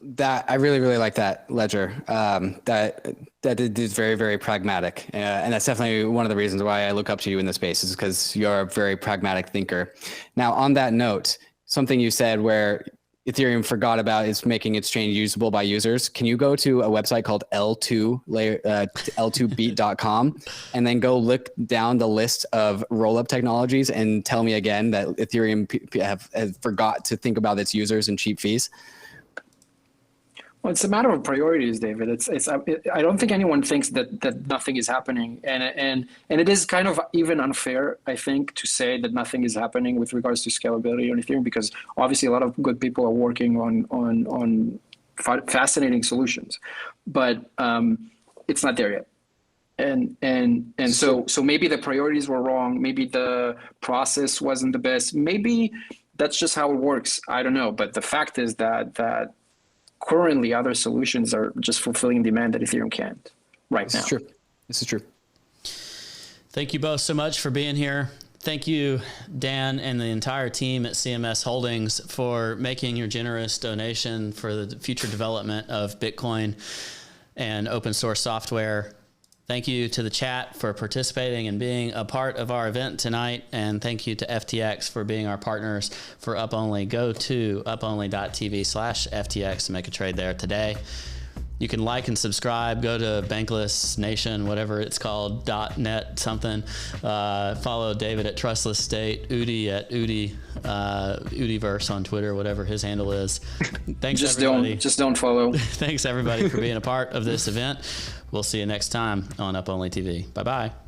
That I really, really like that, Ledger. That it is very, very pragmatic, and that's definitely one of the reasons why I look up to you in this space, is because you're a very pragmatic thinker. Now, on that note, something you said where Ethereum forgot about is making its chain usable by users. Can you go to a website called L2beat.com and then go look down the list of rollup technologies and tell me again that Ethereum have forgot to think about its users and cheap fees? Well, it's a matter of priorities, David. I don't think anyone thinks that nothing is happening, and it is kind of even unfair, I think, to say that nothing is happening with regards to scalability on Ethereum, because obviously a lot of good people are working on fascinating solutions, but it's not there yet. And so maybe the priorities were wrong. Maybe the process wasn't the best. Maybe that's just how it works. I don't know. But the fact is that currently other solutions are just fulfilling demand that Ethereum can't right now. This is true. Thank you both so much for being here. Thank you, Dan, and the entire team at CMS Holdings for making your generous donation for the future development of Bitcoin and open source software. Thank you to the chat for participating and being a part of our event tonight. And thank you to FTX for being our partners for Up Only. Go to uponly.tv/FTX to make a trade there today. You can like and subscribe. Go to Bankless Nation, whatever it's called, .net something. Follow David at Trustless State, Udi at Udiverse on Twitter, whatever his handle is. Thanks, everybody. Just don't follow. Thanks, everybody, for being a part of this event. We'll see you next time on Up Only TV. Bye-bye.